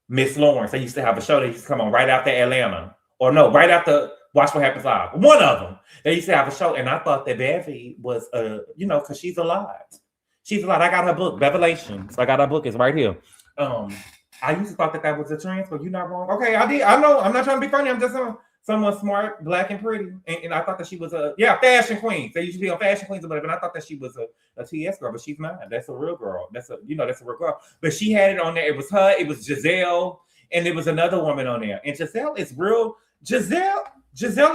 Miss Lawrence. They used to have a show that used to come on right after Atlanta. Or no, right after Watch What Happens Live. One of them. They used to have a show, and I thought that Bevy was, you know, because she's a lot. She's a lot. I got her book, Revelations. I got her book. It's right here. I used to thought that was a transfer. You're not wrong. Okay, I did. I know. I'm not trying to be funny. I'm just someone smart, black, and pretty. And I thought that she was a, fashion queen. They used to be on Fashion Queens or whatever. And I thought that she was a TS girl, but she's not. That's a real girl. That's a real girl. But she had it on there. It was her. It was Giselle. And there was another woman on there. And Giselle is real. Giselle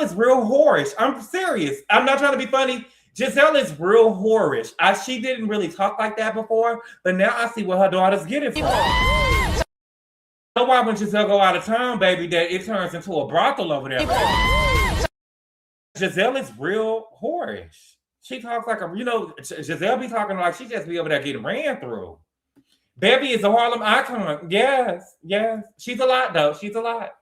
is real whorish. I'm serious. I'm not trying to be funny. Giselle is real whorish. She didn't really talk like that before, but now I see what her daughter's getting from. That's why when Giselle go out of town, baby, that it turns into a brothel over there. Giselle is real whorish. She talks like Giselle be talking like she just be over there getting ran through. Bevy is a Harlem icon. Yes. She's a lot, though. She's a lot.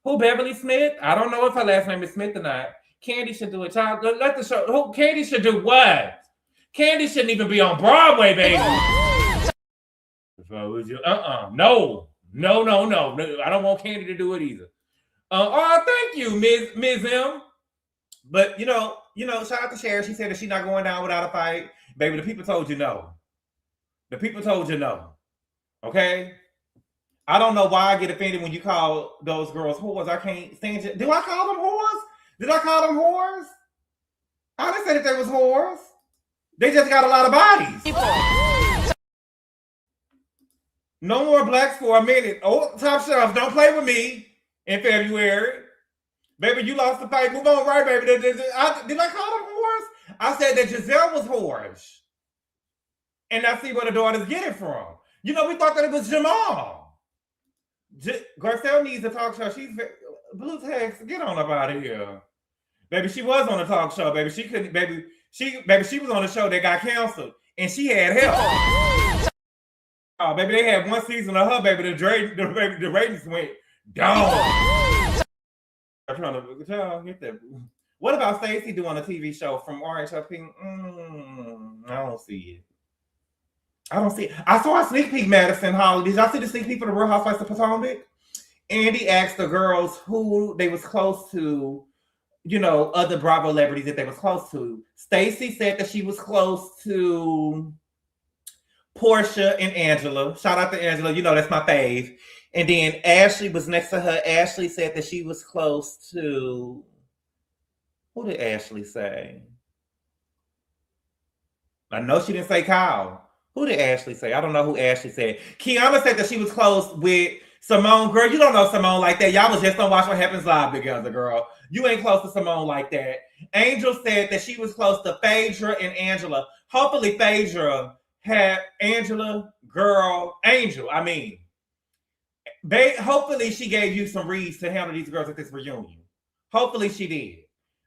Who, Beverly Smith? I don't know if her last name is Smith or not. Candy should do it. Child, let the show. Who? Candy should do what? Candy shouldn't even be on Broadway, baby. No. I don't want Candy to do it either. Thank you, Ms. M. But you know, shout out to Sherry. She said that she's not going down without a fight. Baby, the people told you no. The people told you no. Okay? I don't know why I get offended when you call those girls whores. I can't stand you. Do I call them whores? Did I call them whores? I didn't say that they was whores. They just got a lot of bodies. No more blacks for a minute. Oh, Top Shelf, don't play with me in February. Baby, you lost the fight. Move on, right, baby. Did I call them whores? I said that Giselle was whorish. And I see where the daughters get it from. You know, we thought that it was Jamal. Garcelle needs a talk show. She's Blue Text. Get on up out of here. Baby, she was on a talk show, baby. She couldn't, baby. She was on a show that got canceled. And she had help. Oh, baby, they had one season of her, baby. The ratings went down. I'm trying to get that. What about Stacey doing a TV show from Orange Up Pink? I don't see it. I saw a sneak peek, Madison Holly. Did y'all see the sneak peek for the Real Housewives of Potomac? Andy asked the girls who they was close to, you know, other Bravo celebrities that they was close to. Stacey said that she was close to Portia and Angela. Shout out to Angela. You know, that's my fave. And then Ashley was next to her. Ashley said that she was close to, who did Ashley say? I know she didn't say Kyle. Who did Ashley say? I don't know who Ashley said. Kiana said that she was close with Simone. Girl, you don't know Simone like that. Y'all was just on Watch What Happens Live together, girl. You ain't close to Simone like that. Angel said that she was close to Phaedra and Angela. Hopefully Phaedra had Angela, girl, Angel, I mean. Hopefully she gave you some reads to handle these girls at this reunion. Hopefully she did.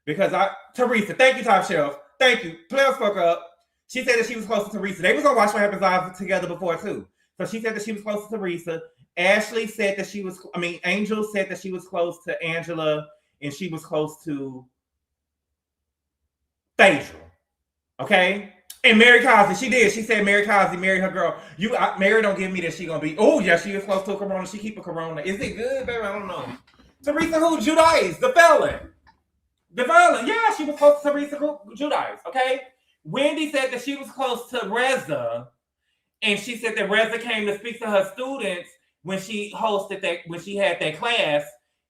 Because Teresa, thank you, Top Shelf. Thank you. Players fuck up. She said that she was close to Teresa. They was on Watch What Happens Live together before, too. So she said that she was close to Teresa. Angel said that she was close to Angela. and she was close to Phaedra. Okay? And Mary Cosby, she did. She said Mary Cosby married her girl. Mary don't give me that she gonna be. Oh yeah, she is close to a corona. She keep a corona. Is it good, baby? I don't know. Teresa who? Giudice, the felon. The felon. Yeah, she was close to Teresa Giudice. Okay. Wendy said that she was close to Reza, and she said that Reza came to speak to her students when she hosted that, when she had that class,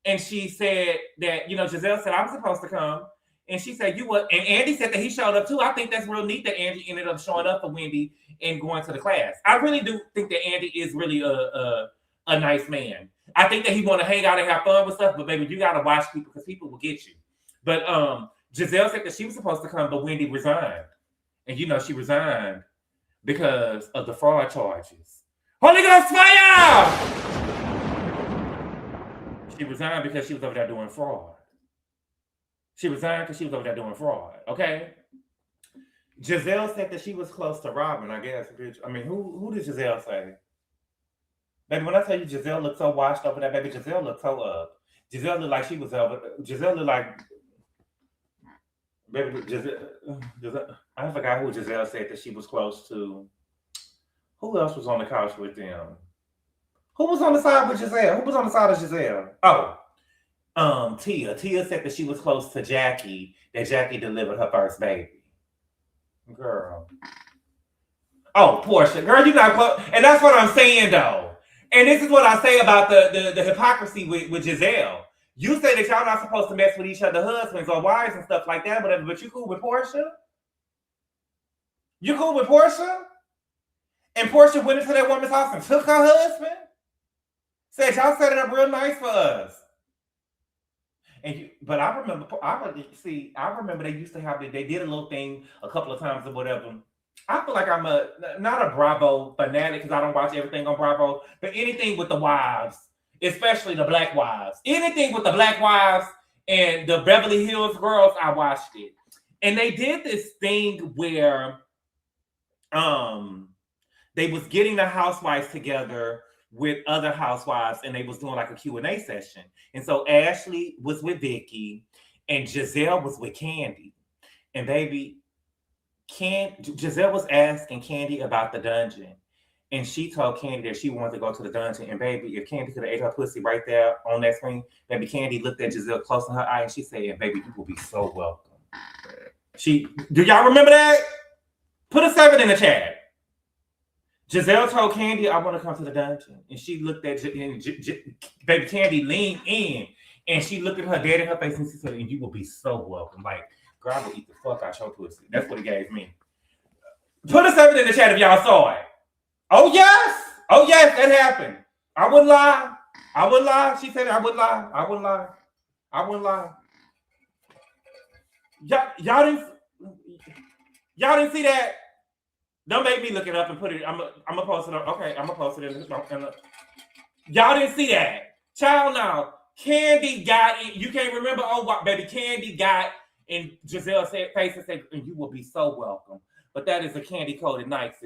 and she said that, you know, Giselle said I was supposed to come. And she said, you were, and Andy said that he showed up too. I think that's real neat that Andy ended up showing up for Wendy and going to the class. I really do think that Andy is really a nice man. I think that he want to hang out and have fun with stuff, but baby, you got to watch people because people will get you. But Giselle said that she was supposed to come, but Wendy resigned. And you know, she resigned because of the fraud charges. Holy Ghost fire! She resigned because she was over there doing fraud. She resigned because she was over there doing fraud, okay? Giselle said that she was close to Robin, I guess. I mean, who did Giselle say? Baby, when I tell you Giselle looked so washed over there, baby, Giselle looked so up. Giselle looked like she was over. Giselle looked like, baby, Giselle, I forgot who Giselle said that she was close to. Who else was on the couch with them? Who was on the side with Giselle? Who was on the side of Giselle? Oh. Tia said that she was close to Jackie, that Jackie delivered her first baby. Girl. Oh, Portia. Girl, you not close. And that's what I'm saying, though. And this is what I say about the hypocrisy with Giselle. You say that y'all not supposed to mess with each other's husbands or wives and stuff like that, but you cool with Portia? You cool with Portia? And Portia went into that woman's house and took her husband? Said y'all set it up real nice for us. But I remember they used to have, they did a little thing a couple of times or whatever. I feel like I'm not a Bravo fanatic because I don't watch everything on Bravo, but anything with the wives, especially the black wives, anything with the black wives and the Beverly Hills girls, I watched it. And they did this thing where they was getting the housewives together with other housewives, and they was doing like a Q&A session. And so Ashley was with Vicky, and Giselle was with Candy. And baby, Giselle was asking Candy about the dungeon. And she told Candy that she wanted to go to the dungeon. And baby, if Candy could have ate her pussy right there on that screen, baby, Candy looked at Giselle close in her eye, and she said, baby, you will be so welcome. Do y'all remember that? Put a 7 in the chat. Giselle told Candy, I want to come to the dungeon. And she looked at, baby Candy leaned in, and she looked at her dead in her face, and she said, and you will be so welcome. Like, girl, I will eat the fuck out your pussy. That's what it gave me. Put a 7 in the chat if y'all saw it. Oh, yes. Oh, yes, that happened. I wouldn't lie. I wouldn't lie. She said, I wouldn't lie. I wouldn't lie. I wouldn't lie. Y'all didn't see that? Don't make me look it up and put it. I'm gonna post it up. Okay, I'm gonna post it in. Y'all didn't see that, child. Now Candy got it. You can't remember. Oh, what, baby? Candy got in Giselle's face and said, "And you will be so welcome." But that is a Candy Coded Nights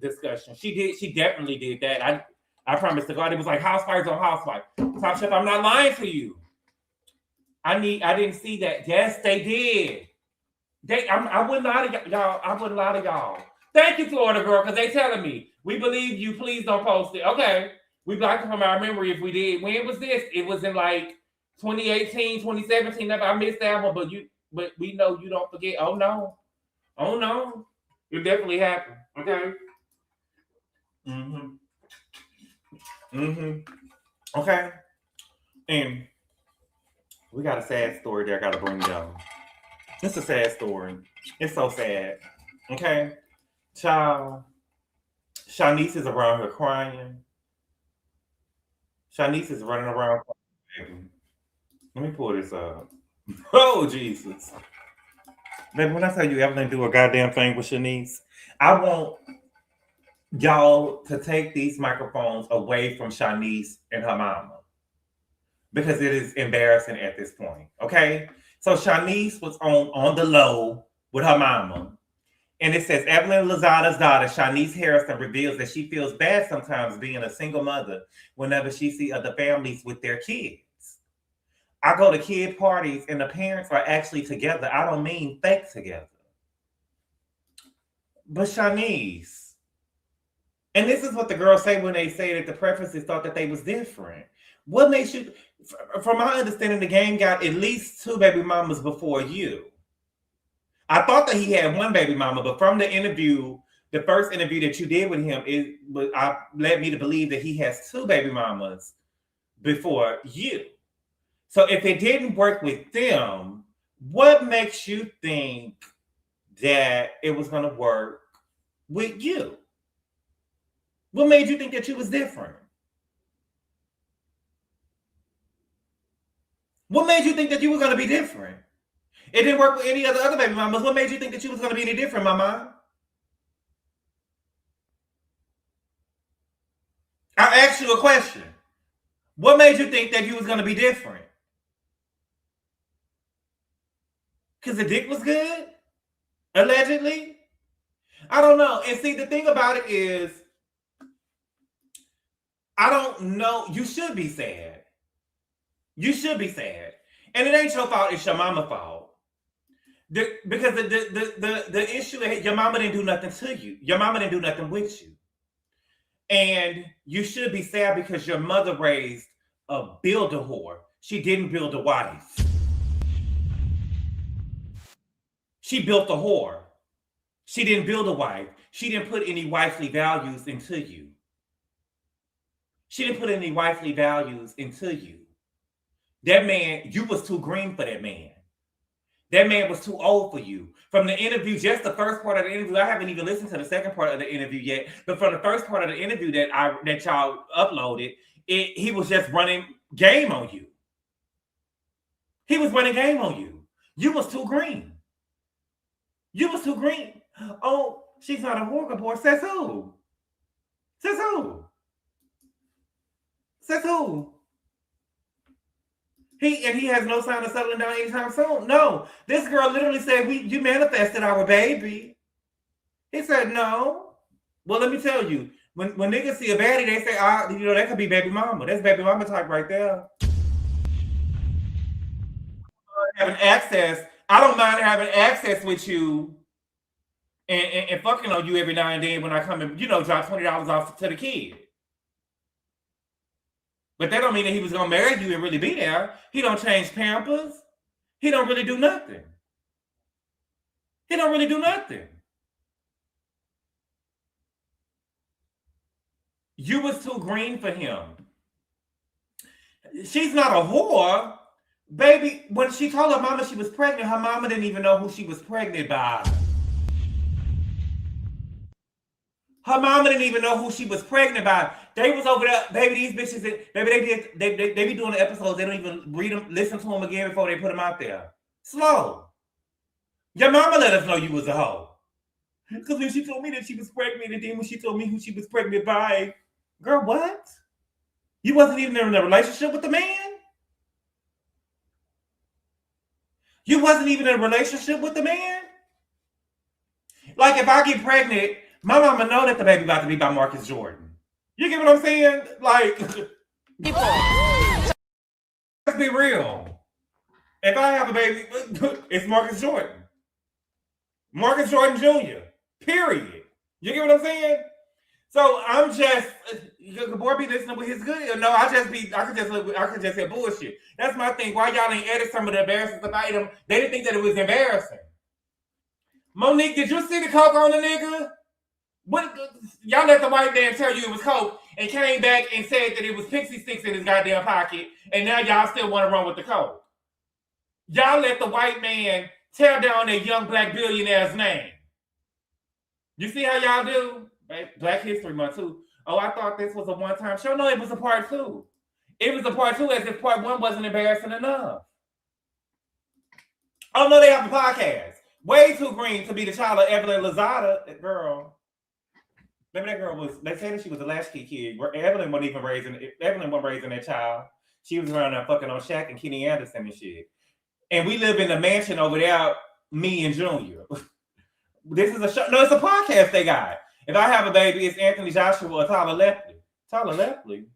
discussion. She definitely did that. I promise to God, it was like housewives on housewives. Top Chef, I'm not lying to you. I didn't see that. Yes, they did. I wouldn't lie to y'all. I wouldn't lie to y'all. Thank you, Florida girl, because they telling me, we believe you, please don't post it. Okay. We blocked it from our memory if we did. When was this? It was in like 2018, 2017. I missed that one, but we know you don't forget. Oh no. It definitely happened. Okay. Okay. And we got a sad story there I gotta bring down. It's a sad story. It's so sad. Okay. Child, Shanice is around here crying. Shanice is running around crying. Let me pull this up. Oh, Jesus. Baby, when I tell you Evelyn do a goddamn thing with Shanice, I want y'all to take these microphones away from Shanice and her mama. Because it is embarrassing at this point. Okay? So Shanice was on the low with her mama. And it says, Evelyn Lozada's daughter, Shanice Harrison, reveals that she feels bad sometimes being a single mother whenever she sees other families with their kids. I go to kid parties and the parents are actually together. I don't mean fake together. But Shanice, and this is what the girls say when they say that the preferences thought that they was different. What makes you, from my understanding, the game got at least 2 baby mamas before you. I thought that he had 1 baby mama, but from the interview, the first interview that you did with him, led me to believe that he has 2 baby mamas before you. So if it didn't work with them, what makes you think that it was going to work with you? What made you think that you was different? What made you think that you were going to be different? It didn't work with any other baby mamas. What made you think that you was going to be any different, mama? I asked you a question. What made you think that you was going to be different? Because the dick was good? Allegedly? I don't know. And see, the thing about it is, I don't know. You should be sad. You should be sad. And it ain't your fault. It's your mama's fault. Because the issue is your mama didn't do nothing to you. Your mama didn't do nothing with you. And you should be sad because your mother raised a builder whore. She didn't build a wife. She built a whore. She didn't build a wife. She didn't put any wifely values into you. She didn't put any wifely values into you. That man, you was too green for that man. That man was too old for you. From the interview, just the first part of the interview, I haven't even listened to the second part of the interview yet, but from the first part of the interview that y'all uploaded, he was just running game on you. He was running game on you. You was too green. You was too green. Oh, she's not a whore, Gabor. Says who? Says who? Says who? He has no sign of settling down anytime soon. No, this girl literally said, you manifested our baby. He said, no. Well, let me tell you, when niggas see a baddie, they say, that could be baby mama. That's baby mama type right there. Having access, I don't mind having access with you and fucking on you every now and then when I come and, drop $20 off to the kid. But that don't mean that he was going to marry you and really be there. He don't change Pampers. He don't really do nothing. He don't really do nothing. You was too green for him. She's not a whore. Baby, when she told her mama she was pregnant, her mama didn't even know who she was pregnant by. Her mama didn't even know who she was pregnant by. They was over there, baby, these bitches, baby, they be doing the episodes. They don't even read them, listen to them again before they put them out there. Slow. Your mama let us know you was a hoe. Because when she told me that she was pregnant, and then when she told me who she was pregnant by, girl, what? You wasn't even in a relationship with the man? You wasn't even in a relationship with the man? Like, if I get pregnant, my mama know that the baby about to be by Marcus Jordan. You get what I'm saying? Like, let's be real. If I have a baby, it's Marcus Jordan. Marcus Jordan Jr. Period. You get what I'm saying? So I'm just, Gabor be listening with his good. No, I could just say bullshit. That's my thing. Why y'all ain't edit some of the embarrassing stuff out of them? They didn't think that it was embarrassing. Monique, did you see the coke on the nigga? What, y'all let the white man tell you it was coke and came back and said that it was pixie sticks in his goddamn pocket, and now y'all still want to run with the coke. Y'all let the white man tear down that young black billionaire's name. You see how y'all do? Black History Month too. Oh, I thought this was a one-time show. No, it was a part 2. It was a part 2 as if part 1 wasn't embarrassing enough. Oh no, they have a podcast. Way too green to be the child of Evelyn Lozada, girl. Maybe that girl was, they said that she was a latchkey kid. Evelyn wasn't raising that child. She was around there fucking on Shaq and Kenny Anderson and shit. And we live in a mansion over there, me and Junior. This is a show. No, it's a podcast they got. If I have a baby, it's Anthony Joshua or Tyler Lepley. Tyler Lepley?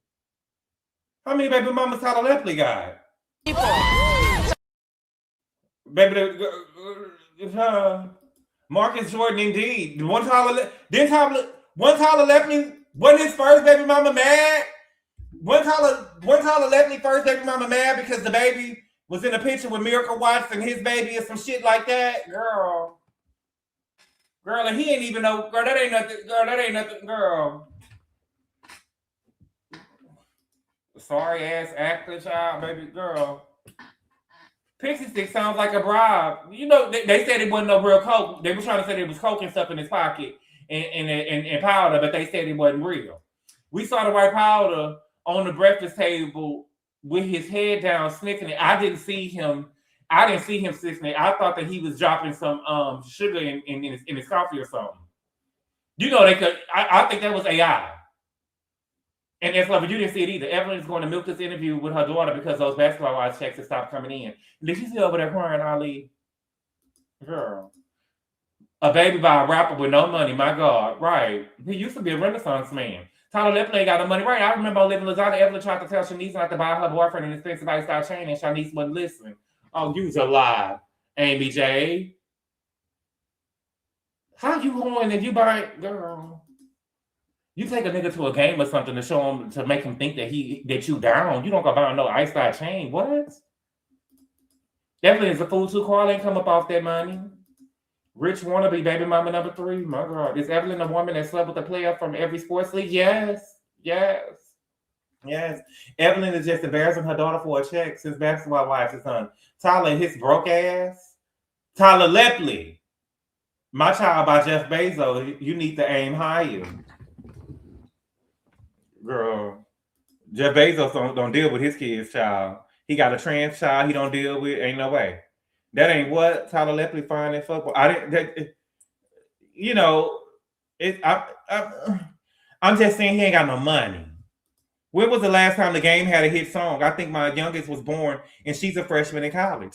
How many baby mamas Tyler Lepley got? Baby, Marcus Jordan, indeed. One Tyler left me. Wasn't his first baby mama mad? One Tyler left me first baby mama mad because the baby was in a picture with Miracle Watts and his baby or some shit like that. Girl, and he ain't even know. Girl, that ain't nothing. Girl. Sorry ass actor, child, baby girl. Pixie stick sounds like a bribe. You know, they said it wasn't no real coke. They were trying to say there was coke and stuff in his pocket and powder, but they said it wasn't real. We saw the white powder on the breakfast table with his head down, sniffing it. I didn't see him sniffing it. I thought that he was dropping some sugar in his coffee or something. You know, they could. I think that was AI. And that's but you didn't see it either. Evelyn is going to milk this interview with her daughter because those basketball wives checks have stopped coming in. Did you see over there crying, Ali? Girl. A baby by a rapper with no money, my God. Right. He used to be a Renaissance man. Tyler Lipton ain't got no money. Right. I remember on Living Lasagna, Evelyn tried to tell Shanice not to buy her boyfriend an expensive lifestyle chain, and Shanice wasn't listening. Oh, you's a lie, Amy J. How you going if you buy it, girl? You take a nigga to a game or something to show him, to make him think that you down. You don't go buy no ice-style chain. What? Definitely is a fool too. Carl ain't come up off that money. Rich wannabe baby mama number 3. My God. Is Evelyn a woman that slept with a player from every sports league? Yes. Evelyn is just embarrassing her daughter for a check since basketball wives his son. Tyler, his broke ass. Tyler Lepley. My Child by Jeff Bezos. You need to aim higher. Girl, Jeff Bezos don't deal with his kids, child. He got a trans child he don't deal with. Ain't no way. That ain't what Tyler Lepley find in football. I'm just saying he ain't got no money. When was the last time the game had a hit song? I think my youngest was born and she's a freshman in college.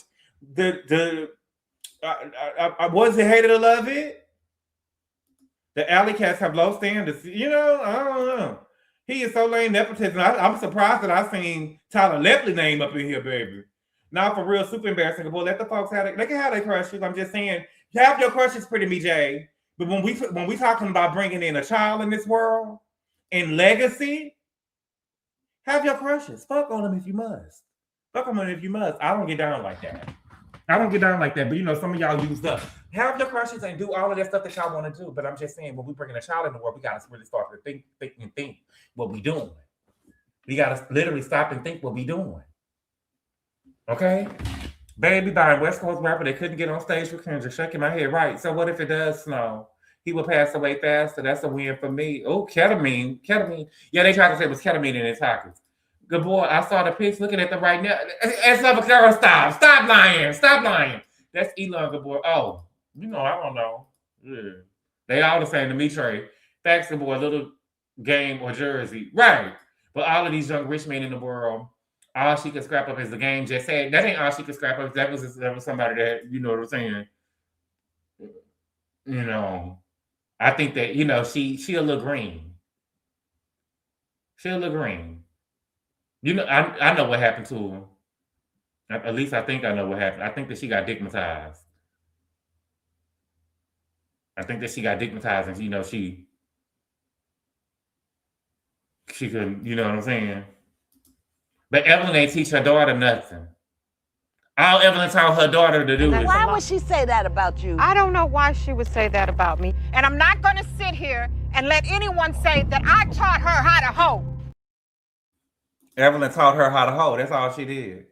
I wasn't hated to love it. The Alley Cats have low standards. I don't know. He is so lame, nepotism. I'm surprised that I seen Tyler Lepley name up in here, baby. Now for real, super embarrassing. Boy, let the folks have it. They can have their crushes. I'm just saying, have your crushes, pretty me, Jay. But when we talking about bringing in a child in this world and legacy, have your crushes. Fuck on them if you must. Fuck on them if you must. I don't get down like that. But some of y'all used up. Have your crushes and do all of that stuff that y'all want to do. But I'm just saying, when we bring in a child in the world, we got to really start to think what we doing. We got to literally stop and think what we doing. Okay? Baby by a West Coast rapper that couldn't get on stage with Kendrick, shaking my head. Right. So what if it does snow? He will pass away faster. That's a win for me. Oh, ketamine. Yeah, they tried to say it was ketamine in his pockets. Good boy, I saw the pics looking at them right now. It's up a girl, stop lying. That's Elon Gabor. Oh, I don't know. Yeah. They all the same to me, Trey. Facts, Gabor, a little game or jersey. Right. But all of these young rich men in the world, all she could scrap up is the game just said. That ain't all she could scrap up. That was somebody that, you know what I'm saying? I think that, she a little green. I know what happened to him. At least I think I know what happened. I think that she got digmatized. And she couldn't, you know what I'm saying? But Evelyn ain't teach her daughter nothing. All Evelyn taught her daughter to do is... Why would she say that about you? I don't know why she would say that about me. And I'm not going to sit here and let anyone say that I taught her how to hoe. Evelyn taught her how to hoe. That's all she did.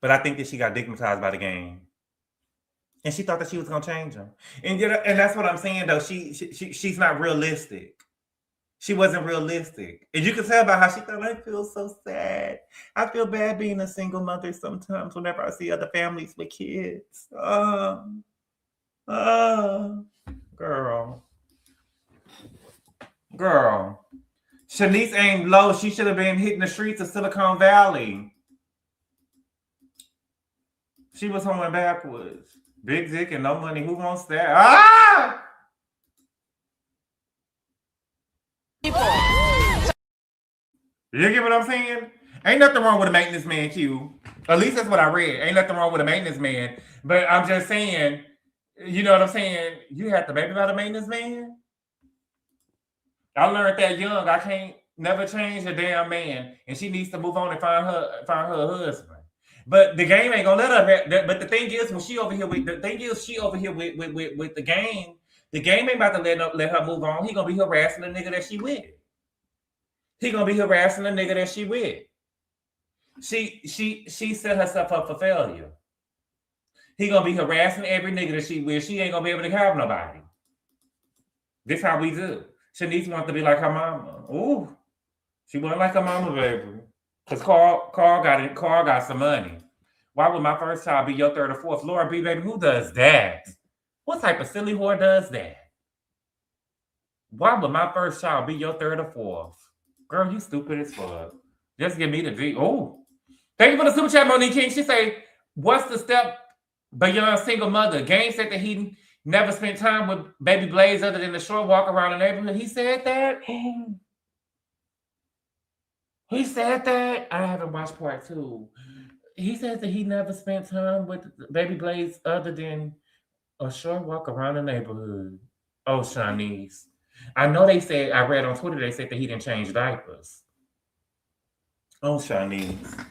But I think that she got digmatized by the game. And she thought that she was going to change them. And that's what I'm saying, though. She's not realistic. She wasn't realistic. And you can tell by how she felt. I feel so sad. I feel bad being a single mother sometimes whenever I see other families with kids. Girl. Shanice aimed low. She should have been hitting the streets of Silicon Valley. She was going backwards. Big dick and no money. Who wants that? Ah! You get what I'm saying? Ain't nothing wrong with a maintenance man, Q. At least that's what I read. Ain't nothing wrong with a maintenance man. But I'm just saying, you know what I'm saying? You have to baby about a maintenance man. I learned that young. I can't never change a damn man, and she needs to move on and find her husband. But the game ain't gonna let her. But the thing is, when she over here with the game. The game ain't about to let her move on. He gonna be harassing the nigga that she with. He gonna be harassing the nigga that she with. She set herself up for failure. He gonna be harassing every nigga that she with. She ain't gonna be able to have nobody. This how we do. Shanice wants to be like her mama. Ooh, she wasn't like her mama, baby. Cause Carl got some money. Why would my first child be your third or fourth? Laura B, baby, who does that? What type of silly whore does that? Why would my first child be your third or fourth? Girl, you stupid as fuck. Just give me the D. Oh, thank you for the super chat, Monique King. She say, what's the step beyond single mother? Game said that he never spent time with baby Blaze other than the short walk around the neighborhood. He said that? He said that? I haven't watched part 2. He said that he never spent time with baby Blaze other than a short walk around the neighborhood. Oh, Shanice. I know they said, I read on Twitter, they said that he didn't change diapers. Oh, Shanice.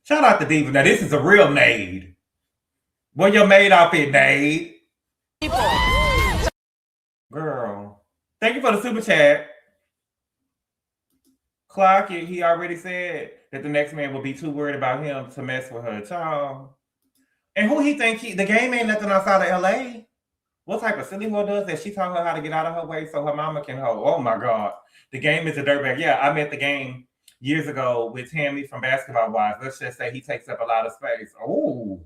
Shout out to Diva. Now, this is a real maid. Where your maid outfit, maid? Girl. Thank you for the super chat. Clock it. He already said that the next man will be too worried about him to mess with her child. And who he think the game ain't nothing outside of LA? What type of silly whore does that? She taught her how to get out of her way so her mama can hold. Oh my God. The game is a dirtbag. Yeah, I met the game years ago with Tammy from Basketball Wives. Let's just say he takes up a lot of space. Oh.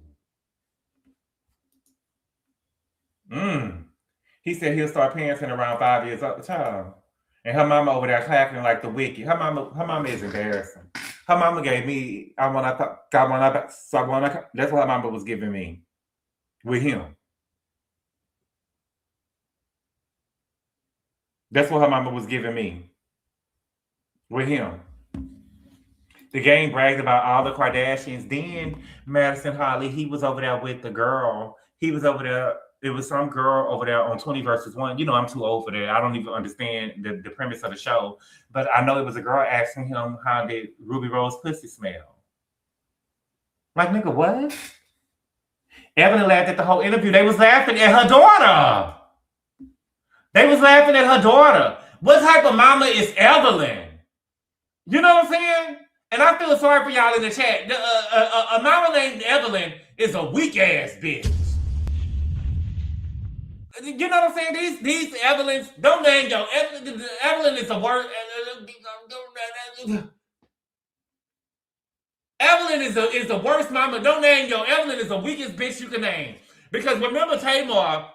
He said he'll start parenting around 5 years old. Child. And her mama over there clapping like the wicked. Her mama is embarrassing. Her mama gave me, that's what her mama was giving me with him. That's what her mama was giving me with him. The game bragged about all the Kardashians. Then Madison Holly, he was over there with the girl. He was over there. It was some girl over there on 20 versus 1. You know, I'm too old for that. I don't even understand the premise of the show. But I know it was a girl asking him, how did Ruby Rose pussy smell? Like, nigga, what? Evelyn laughed at the whole interview. They was laughing at her daughter. They was laughing at her daughter. What type of mama is Evelyn? You know what I'm saying? And I feel sorry for y'all in the chat. A mama named Evelyn is a weak-ass bitch. You know what I'm saying? These Evelyns, don't name yo. Evelyn is the worst. Evelyn is the worst mama. Don't name yo. Evelyn is the weakest bitch you can name. Because remember Tamar,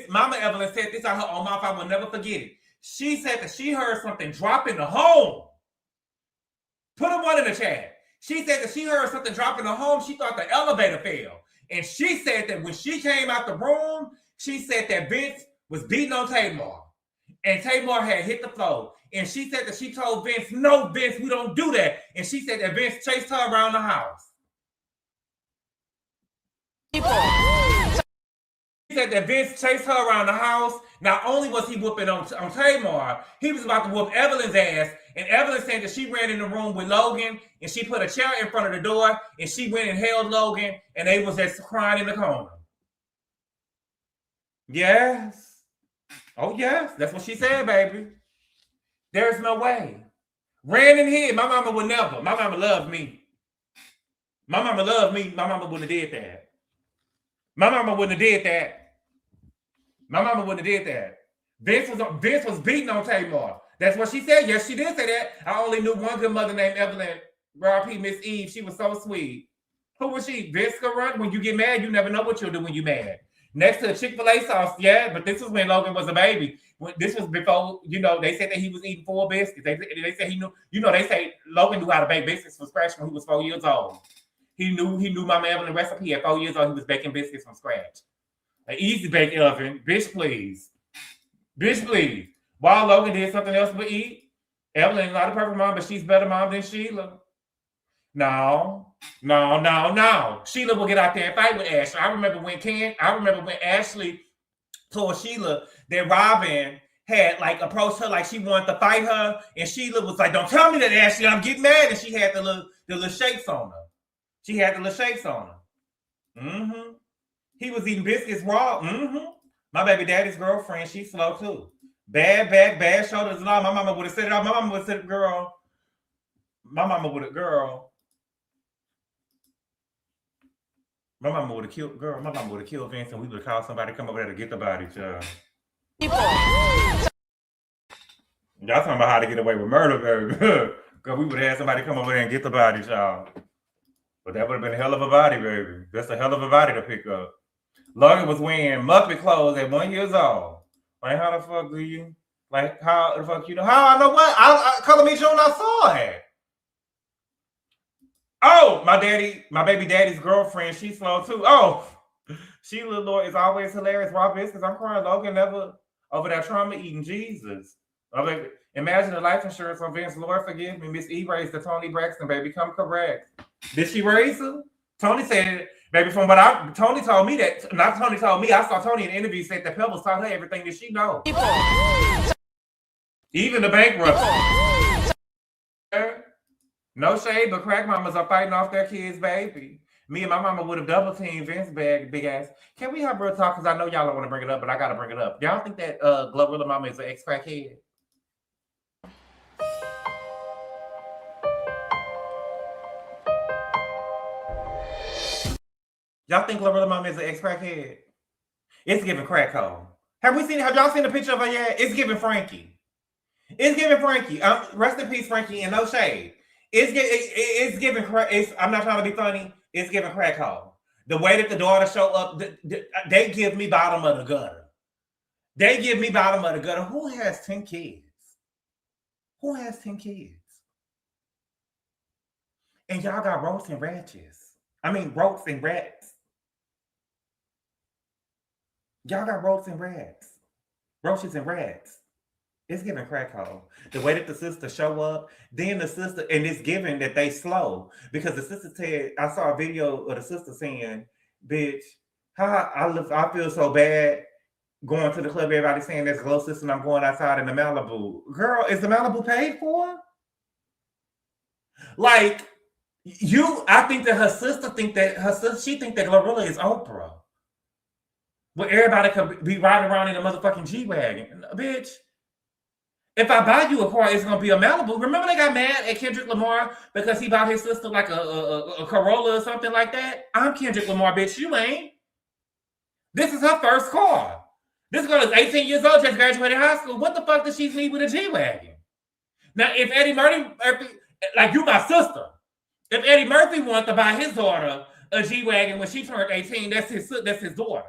Mama Evelyn said this out her own mouth. I will never forget it. She said that she heard something drop in the home. Put a 1 in the chat. She said that she heard something drop in the home. She thought the elevator fell. And she said that when she came out the room, she said that Vince was beating on Tamar. And Tamar had hit the floor. And she said that she told Vince, no, Vince, we don't do that. And she said that Vince chased her around the house. She said that Vince chased her around the house. Not only was he whooping on Tamar, he was about to whoop Evelyn's ass. And Evelyn said that she ran in the room with Logan and she put a chair in front of the door and she went and held Logan and they was just crying in the corner. Yes. Oh, yes. That's what she said, baby. There's no way. Ran in here. My mama would never. My mama loved me. My mama loved me. My mama wouldn't have did that. My mama wouldn't have did that. My mama wouldn't have did that. Vince was beating on Tamar. That's what she said. Yes, she did say that. I only knew one good mother named Evelyn. R.I.P. Miss Eve. She was so sweet. Who was she? Vince could run. When you get mad, you never know what you'll do when you mad. Next to the Chick-fil-A sauce, yeah, but this was when Logan was a baby. This was before, they said that he was eating 4 biscuits. They said he knew, they say Logan knew how to bake biscuits from scratch when he was 4 years old. He knew Mama Evelyn recipe. At 4 years old, he was baking biscuits from scratch. An easy bake oven. Bitch, please. Bitch, please. While Logan did something else but eat, Evelyn is not a perfect mom, but she's better mom than Sheila. No. Sheila will get out there and fight with Ashley. I remember when Ashley told Sheila that Robin had like approached her like she wanted to fight her, and Sheila was like, "Don't tell me that, Ashley. I'm getting mad." And she had the little shakes on her. Mm-hmm. He was eating biscuits raw. Mm-hmm. My baby daddy's girlfriend, she's slow too. Bad back, bad shoulders, and all. My mama would have said it all. My mama would have said, girl. My mama would have killed Vince, and we would have called somebody to come over there to get the body, child. Y'all talking about how to get away with murder, baby. Because we would have had somebody come over there and get the body, child. But that would have been a hell of a body, baby. That's a hell of a body to pick up. Logan was wearing Muppet clothes at 1 year old. Like, how the fuck do you? Like, how the fuck you know? How I know what? I Color Me June, I saw it. Oh, my baby daddy's girlfriend, she's slow too. Oh, Sheila Lord is always hilarious. Raw biscuits, I'm crying. Logan never over that trauma eating Jesus. I'm like, imagine the life insurance on Vince. Lord, forgive me. Miss E raised the Tony Braxton, baby. Come correct. Did she raise her? Tony said, baby, from what Tony told me that, not Tony told me, I saw Tony in an interview said that Pebbles taught her everything that she knows. Even the bankruptcy. No shade, but crack mamas are fighting off their kids, baby. Me and my mama would have double teamed Vince big ass. Can we have real talk? Because I know y'all don't want to bring it up, but I got to bring it up. Y'all think that Glorilla mama is an ex-crackhead? Y'all think Glorilla mama is an ex-crackhead? It's giving crack hole. Have y'all seen a picture of her yet? It's giving Frankie. Rest in peace, Frankie, and no shade. It's giving crack. I'm not trying to be funny. It's giving crack hole. The way that the daughter show up, they give me bottom of the gutter. Who has 10 kids? And y'all got roaches and rats. Y'all got roaches and rats. It's giving crack hole. The way that the sister show up, then the sister, and it's giving that they slow. Because the sister said, I saw a video of the sister saying, bitch, I feel so bad going to the club, everybody saying that's glow sister, and I'm going outside in the Malibu. Girl, is the Malibu paid for? Like, I think that her sister she think that Glorilla is Oprah. Well, everybody could be riding around in a motherfucking G-Wagon. Bitch, if I buy you a car, it's going to be a Malibu. Remember they got mad at Kendrick Lamar because he bought his sister like a Corolla or something like that? I'm Kendrick Lamar, bitch. You ain't. This is her first car. This girl is 18 years old, just graduated high school. What the fuck does she need with a G-Wagon? Now, if Eddie Murphy, like you my sister, if Eddie Murphy wants to buy his daughter a G-Wagon when she turned 18, that's his daughter.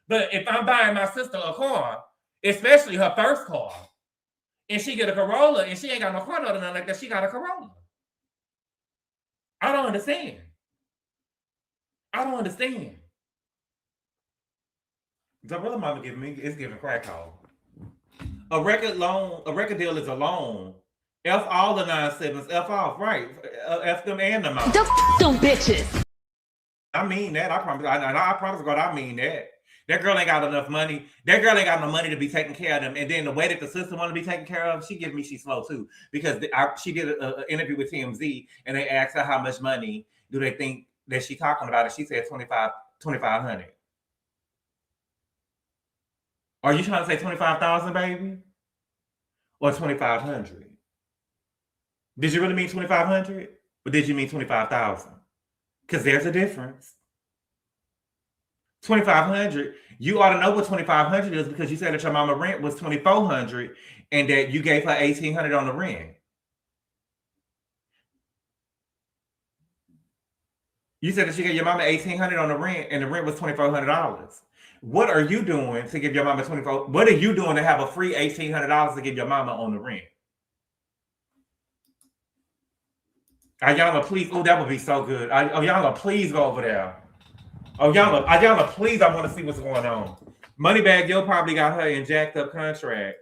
But if I'm buying my sister a car, especially her first car, and she get a Corolla, and she ain't got no car or nothing like that, she got a Corolla. I don't understand. The real mama is giving crack hole. A record deal is a loan. F all the 9/7s, F off, right? F them and the mom. Them bitches. I mean that. I promise God, I mean that. That girl ain't got enough money. That girl ain't got no money to be taking care of them. And then the way that the sister want to be taken care of, she gives me she's slow too. Because she did an interview with TMZ, and they asked her how much money do they think that she talking about, and she said $2,500. Are you trying to say 25,000, baby, or 2,500? Did you really mean 2,500, or did you mean 25,000? Because there's a difference. 2,500. You ought to know what 2,500 is because you said that your mama rent was 2,400 and that you gave her 1,800 on the rent. You said that you gave your mama 1,800 on the rent and the rent was $2,400. What are you doing to give your mama 24? What are you doing to have a free $1,800 to give your mama on the rent? Ayala, please. Oh, that would be so good. Ayala, please go over there. Ayala, please. I want to see what's going on. Moneybag Yo probably got her in jacked up contract.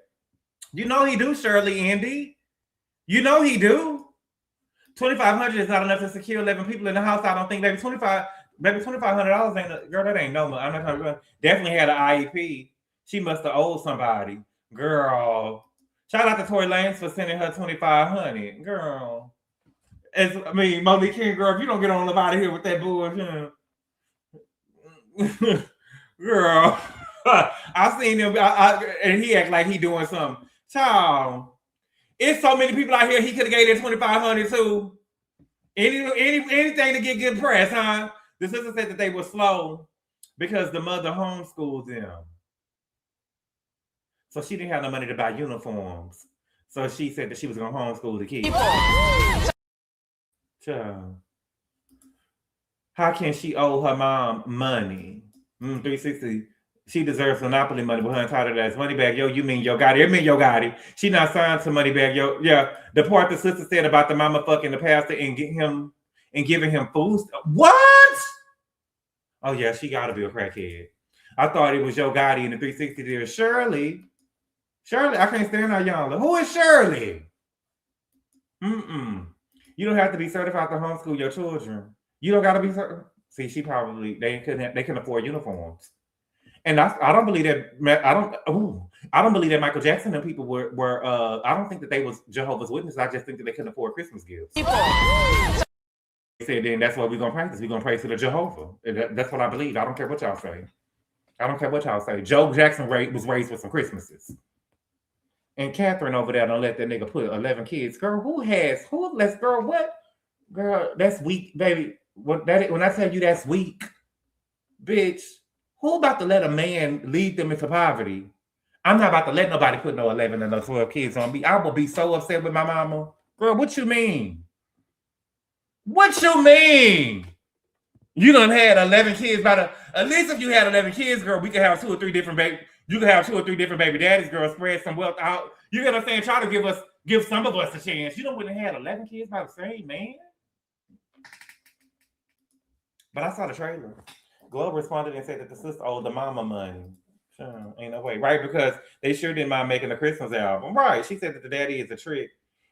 You know he do, Shirley Andy. You know he do. 2,500 is not enough to secure 11 people in the house. I don't think. Maybe $2,500 ain't girl. That ain't no money. I'm not talking about. Definitely had an IEP. She must have owed somebody. Girl. Shout out to Tory Lanez for sending her 2,500. Girl. Monique King, girl, if you don't get on up out of here with that bullshit. Girl. I seen him and he act like he doing something. Child. It's so many people out here he could have gave that 2,500 to. Anything to get good press, huh? The sister said that they were slow because the mother homeschooled them. So she didn't have no money to buy uniforms. So she said that she was going to homeschool the kids. Child. How can she owe her mom money? 360. She deserves Monopoly money, but her entitled as money bag. Yo, you mean Yo Gotti? It mean Yo Gotti. She not signed to money bag. Yo, yeah. The part the sister said about the mama fucking the pastor and giving him food. What? Oh yeah, she gotta be a crackhead. I thought it was Yo Gotti in the 360 there. Shirley, I can't stand her y'all. Who is Shirley? You don't have to be certified to homeschool your children. You don't gotta be certified. See, they couldn't afford uniforms. And I don't believe that. I don't believe that Michael Jackson and people were. I don't think that they was Jehovah's Witnesses. I just think that they couldn't afford Christmas gifts. They said, then that's what we're gonna practice. We're gonna pray to the Jehovah. That's what I believe. I don't care what y'all say. Joe Jackson was raised with some Christmases. And Catherine over there don't let that nigga put 11 kids. Girl, what? Girl, that's weak, baby. When I tell you that's weak, bitch. Who about to let a man lead them into poverty? I'm not about to let nobody put no 11 and no 12 kids on me. I will be so upset with my mama. Girl, what you mean? What you mean? You done had 11 kids at least if you had 11 kids, girl, we could have 2 or 3 different baby. You could have 2 or 3 different baby daddies, girl, spread some wealth out. You get what I'm saying? Try to give some of us a chance. You don't wouldn't have had 11 kids by the same man. But I saw the trailer. Globe responded and said that the sister owed the mama money. Sure, ain't no way, right? Because they sure didn't mind making a Christmas album, right? She said that the daddy is a trick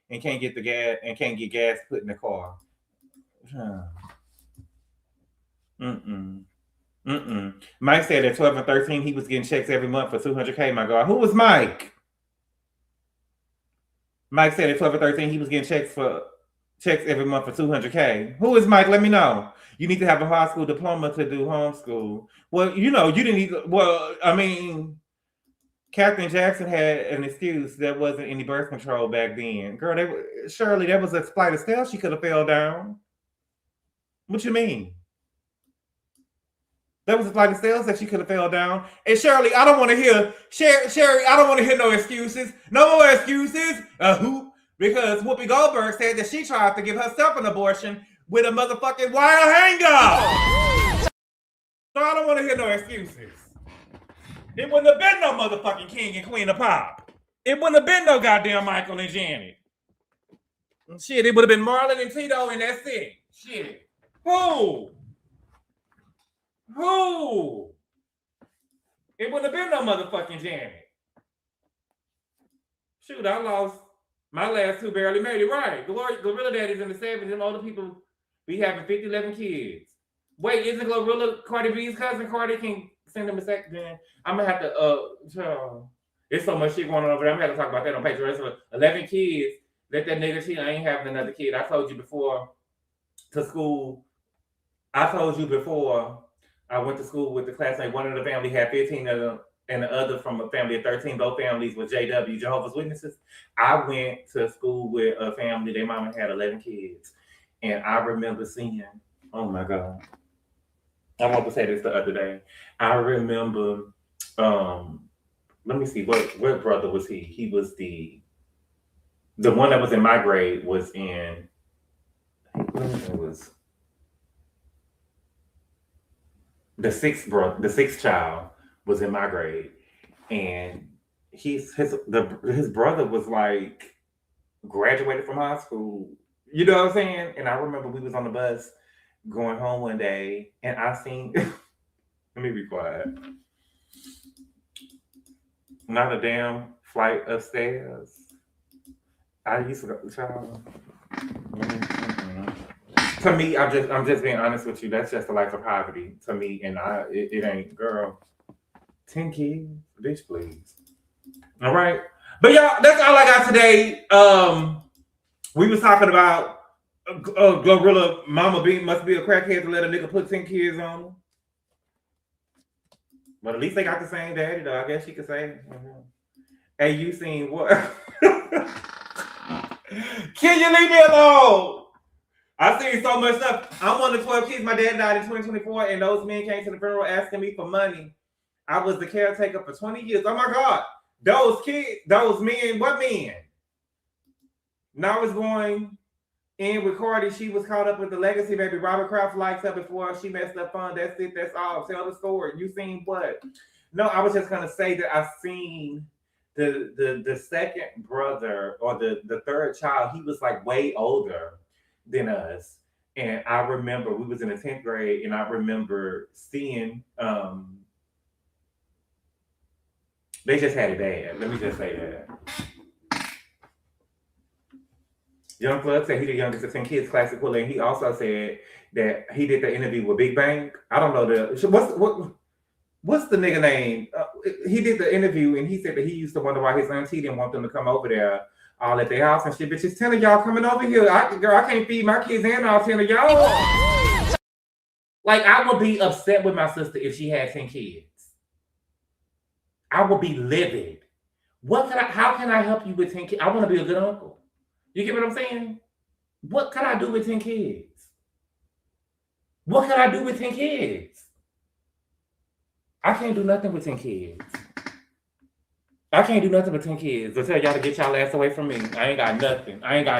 and can't get gas put in the car. Mike said at 12 and 13 he was getting checks every month for $200K. My God, who was Mike? Mike said at 12 and 13 he was getting checks every month for $200K. Who is Mike? Let me know. You need to have a high school diploma to do homeschool. Well, you didn't need. Well, I mean, Captain Jackson had an excuse. There wasn't any birth control back then. Girl, Shirley, that was a flight of stairs she could have fell down. What you mean? That was a flight of stairs that she could have fell down. And Shirley, I don't want to hear Sherry. I don't want to hear no excuses. No more excuses. Who? Because Whoopi Goldberg said that she tried to give herself an abortion with a motherfucking wire hanger. So I don't want to hear no excuses. It wouldn't have been no motherfucking king and queen of pop. It wouldn't have been no goddamn Michael and Janet. Shit, it would have been Marlon and Tito and that's it. Shit. Who? It wouldn't have been no motherfucking Janet. Shoot, I lost my last 2 barely made it. Right. Gorilla Daddies in the 70s, them older people be having 50, 11 kids. Wait, isn't Gorilla Cardi B's cousin? Cardi can send them a second. Then I'm gonna have to it's so much shit going on over there. I'm gonna have to talk about that on Patreon. So 11 kids. Let that nigga cheat. I ain't having another kid. I told you before I went to school with the classmate. One of the family had 15 of them, and the other from a family of 13. Both families were JW, Jehovah's Witnesses. I went to school with a family. Their mama had 11 kids. And I remember seeing, oh my God. I want to say this the other day. I remember, let me see, what brother was he? He was the one that was in my grade was in, it was the sixth child was in my grade. And his brother was like graduated from high school. You know what I'm saying? And I remember we was on the bus going home one day and I seen, let me be quiet. Not a damn flight of stairs. I used to go, child. To me, I'm just being honest with you. That's just a life of poverty to me, and it ain't, girl. 10 kids, bitch, please. All right, but y'all, that's all I got today. We was talking about Glorilla Mama B must be a crackhead to let a nigga put 10 kids on her. But at least they got the same daddy, though. I guess you could say. Mm-hmm. Hey, you seen what? Can you leave me alone? I've seen so much stuff. I'm one of 12 kids. My dad died in 2024, and those men came to the funeral asking me for money. I was the caretaker for 20 years. Oh my God. Those kids, those men, what men? Now it's going in with Cardi. She was caught up with the legacy, baby. Robert Kraft likes her before she messed up fun. That's it. That's all. Tell the story. You seen what? No, I was just gonna say that I've seen the second brother or the third child. He was like way older than us. And I remember we was in the 10th grade, and I remember seeing they just had it bad. Let me just say that. Young Flood said he the youngest of 10 kids, classic Quilla, and he also said that he did the interview with Big Bang. I don't know what's the nigga name? He did the interview, and he said that he used to wonder why his auntie didn't want them to come over there all at their house and shit. Bitches, 10 of y'all coming over here. Girl, I can't feed my kids and all 10 of y'all. Like, I would be upset with my sister if she had 10 kids. I would be livid. How can I help you with 10 kids? I want to be a good uncle. You get what I'm saying? What can I do with 10 kids? What can I do with 10 kids? I can't do nothing with 10 kids. I can't do nothing with 10 kids. I'll tell y'all to get y'all ass away from me. I ain't got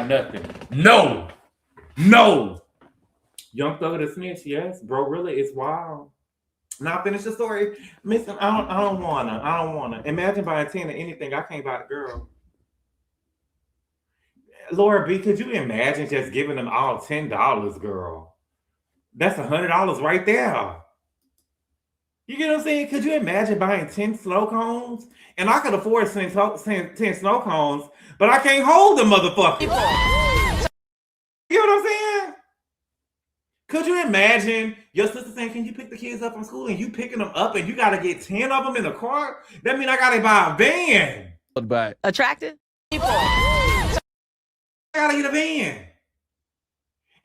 nothing. No. Young Thug the Snitch, yes. Bro, really, it's wild. Now finish the story. Listen, I don't wanna. Imagine buying 10 of anything. I can't buy the girl. Laura B, could you imagine just giving them all $10, girl? That's $100 right there. You get what I'm saying? Could you imagine buying 10 snow cones? And I could afford 10 snow cones, but I can't hold them motherfuckers. You know what I'm saying? Could you imagine your sister saying, can you pick the kids up from school, and you picking them up and you got to get 10 of them in the car? That means I got to buy a van. But attractive people. I got to get a van.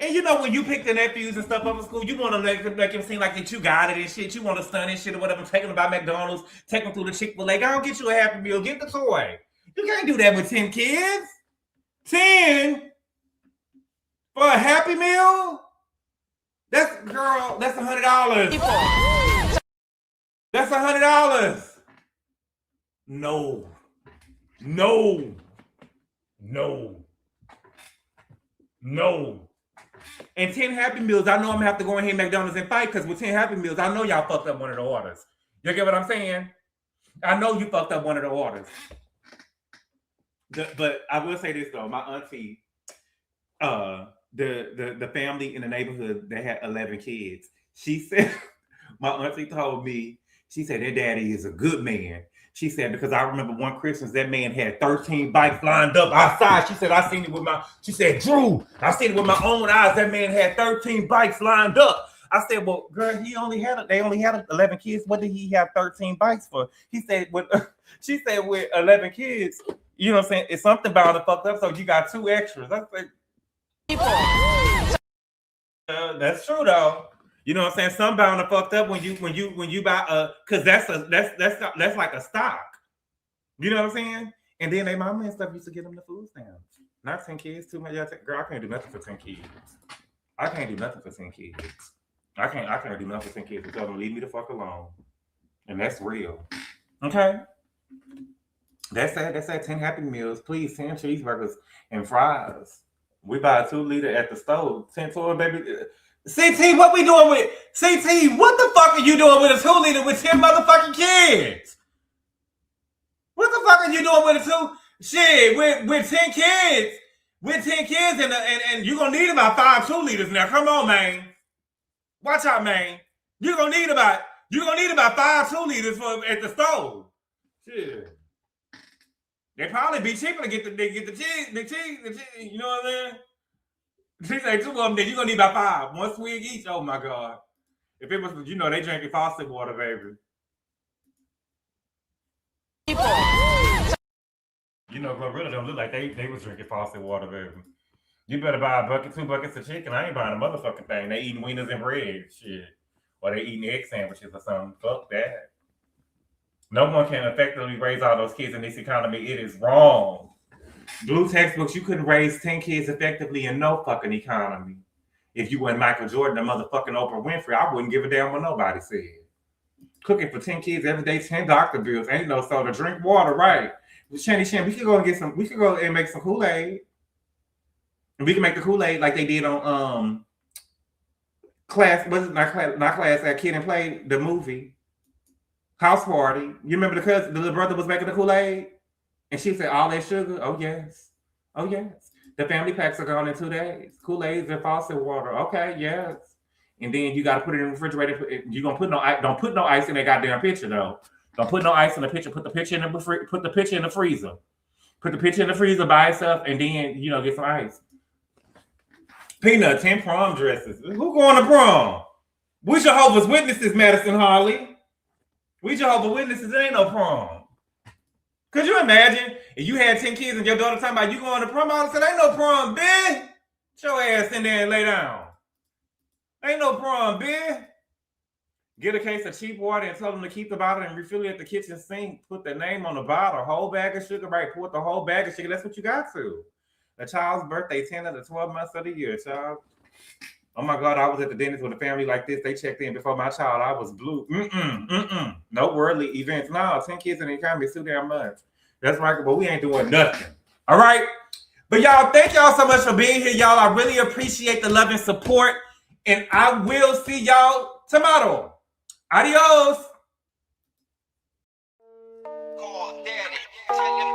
And you know, when you pick the nephews and stuff up from school, you want to make them seem like that you got it and shit. You want to stun and shit or whatever. Take them by McDonald's, take them through the Chick-fil-A. Go get you a Happy Meal. Get the toy. You can't do that with 10 kids. 10 for a Happy Meal? That's $100. That's $100. No. And 10 Happy Meals, I know I'm gonna have to go in here McDonald's and fight, because with 10 Happy Meals, I know y'all fucked up one of the orders. You get what I'm saying? I know you fucked up one of the orders. But I will say this though, my auntie, the family in the neighborhood, they had 11 kids. She said, my auntie told me, she said their daddy is a good man. She said, because I remember one Christmas, that man had 13 bikes lined up outside. She said, she said, Drew, I seen it with my own eyes. That man had 13 bikes lined up. I said, well, girl, they only had 11 kids. What did he have 13 bikes for? She said, with 11 kids, you know what I'm saying? It's something bound to fuck up. So you got 2 extras. I said, that's true though. You know what I'm saying? Some bound to fucked up when you buy because that's like a stock. You know what I'm saying? And then they mama and stuff used to get them the food stamps. Not 10 kids, too much. Girl, I can't do nothing for 10 kids. I can't do nothing for 10 kids. I can't do nothing for 10 kids. Tell them leave me the fuck alone. And that's real. Okay. That's that 10 Happy Meals. Please, 10 cheeseburgers and fries. We buy a 2-liter at the stove. 10 toy, baby. CT, what we doing with CT? What the fuck are you doing with a 2-liter with 10 motherfucking kids? What the fuck are you doing with a 2? Shit, with 10 kids, and you're gonna need about 5 2-liters now. Come on, man. Watch out, man. You're gonna need about 5 2-liters at the stove. Shit. They probably be cheaper to get the cheese. You know what I mean? She say 2 of them, then you're gonna need about 5. 1 swig each. Oh my God. If it was, you know, they drinking faucet water, baby. You know, Glorilla don't look like they was drinking faucet water, baby. You better buy a bucket, 2 buckets of chicken. I ain't buying a motherfucking thing. They eating wieners and bread, shit. Or they eating egg sandwiches or something. Fuck that. No one can effectively raise all those kids in this economy. It is wrong. Blue textbooks, you couldn't raise 10 kids effectively in no fucking economy. If you weren't Michael Jordan or motherfucking Oprah Winfrey, I wouldn't give a damn what nobody said. Cooking for 10 kids every day, 10 doctor bills. Ain't no soda. Drink water, right? Shanny Shan, we could go and make some Kool-Aid. And we can make the Kool-Aid like they did on Class, was it not Class, that Kid and Play, the movie. House Party. You remember the little brother was making the Kool-Aid? And she said, all that sugar? Oh, yes. Oh, yes. The family packs are gone in 2 days. Kool-Aid and faucet water. Okay, yes. And then you got to put it in the refrigerator. You're going to put don't put no ice in that goddamn pitcher, though. Don't put no ice in the pitcher. Put the pitcher in the freezer. Put the pitcher in the freezer by itself, and then, you know, get some ice. Peanut, 10 prom dresses. Who going to prom? We Jehovah's Witnesses, Madison Harley. We Jehovah's Witnesses, there ain't no prom. Could you imagine if you had 10 kids and your daughter talking about you going to prom? I said, ain't no prom, bitch. Get your ass in there and lay down. Ain't no prom, bitch. Get a case of cheap water and tell them to keep the bottle and refill it at the kitchen sink. Put the name on the bottle. Whole bag of sugar, right? Pour the whole bag of sugar. That's what you got to. A child's birthday, 10 of the 12 months of the year, child. Oh my God, I was at the dentist with a family like this. They checked in before my child. I was blue. No worldly events. No, 10 kids in the economy is too damn much. That's right, but we ain't doing nothing. All right? But y'all, thank y'all so much for being here, y'all. I really appreciate the love and support. And I will see y'all tomorrow. Adios. Call Daddy. Tell him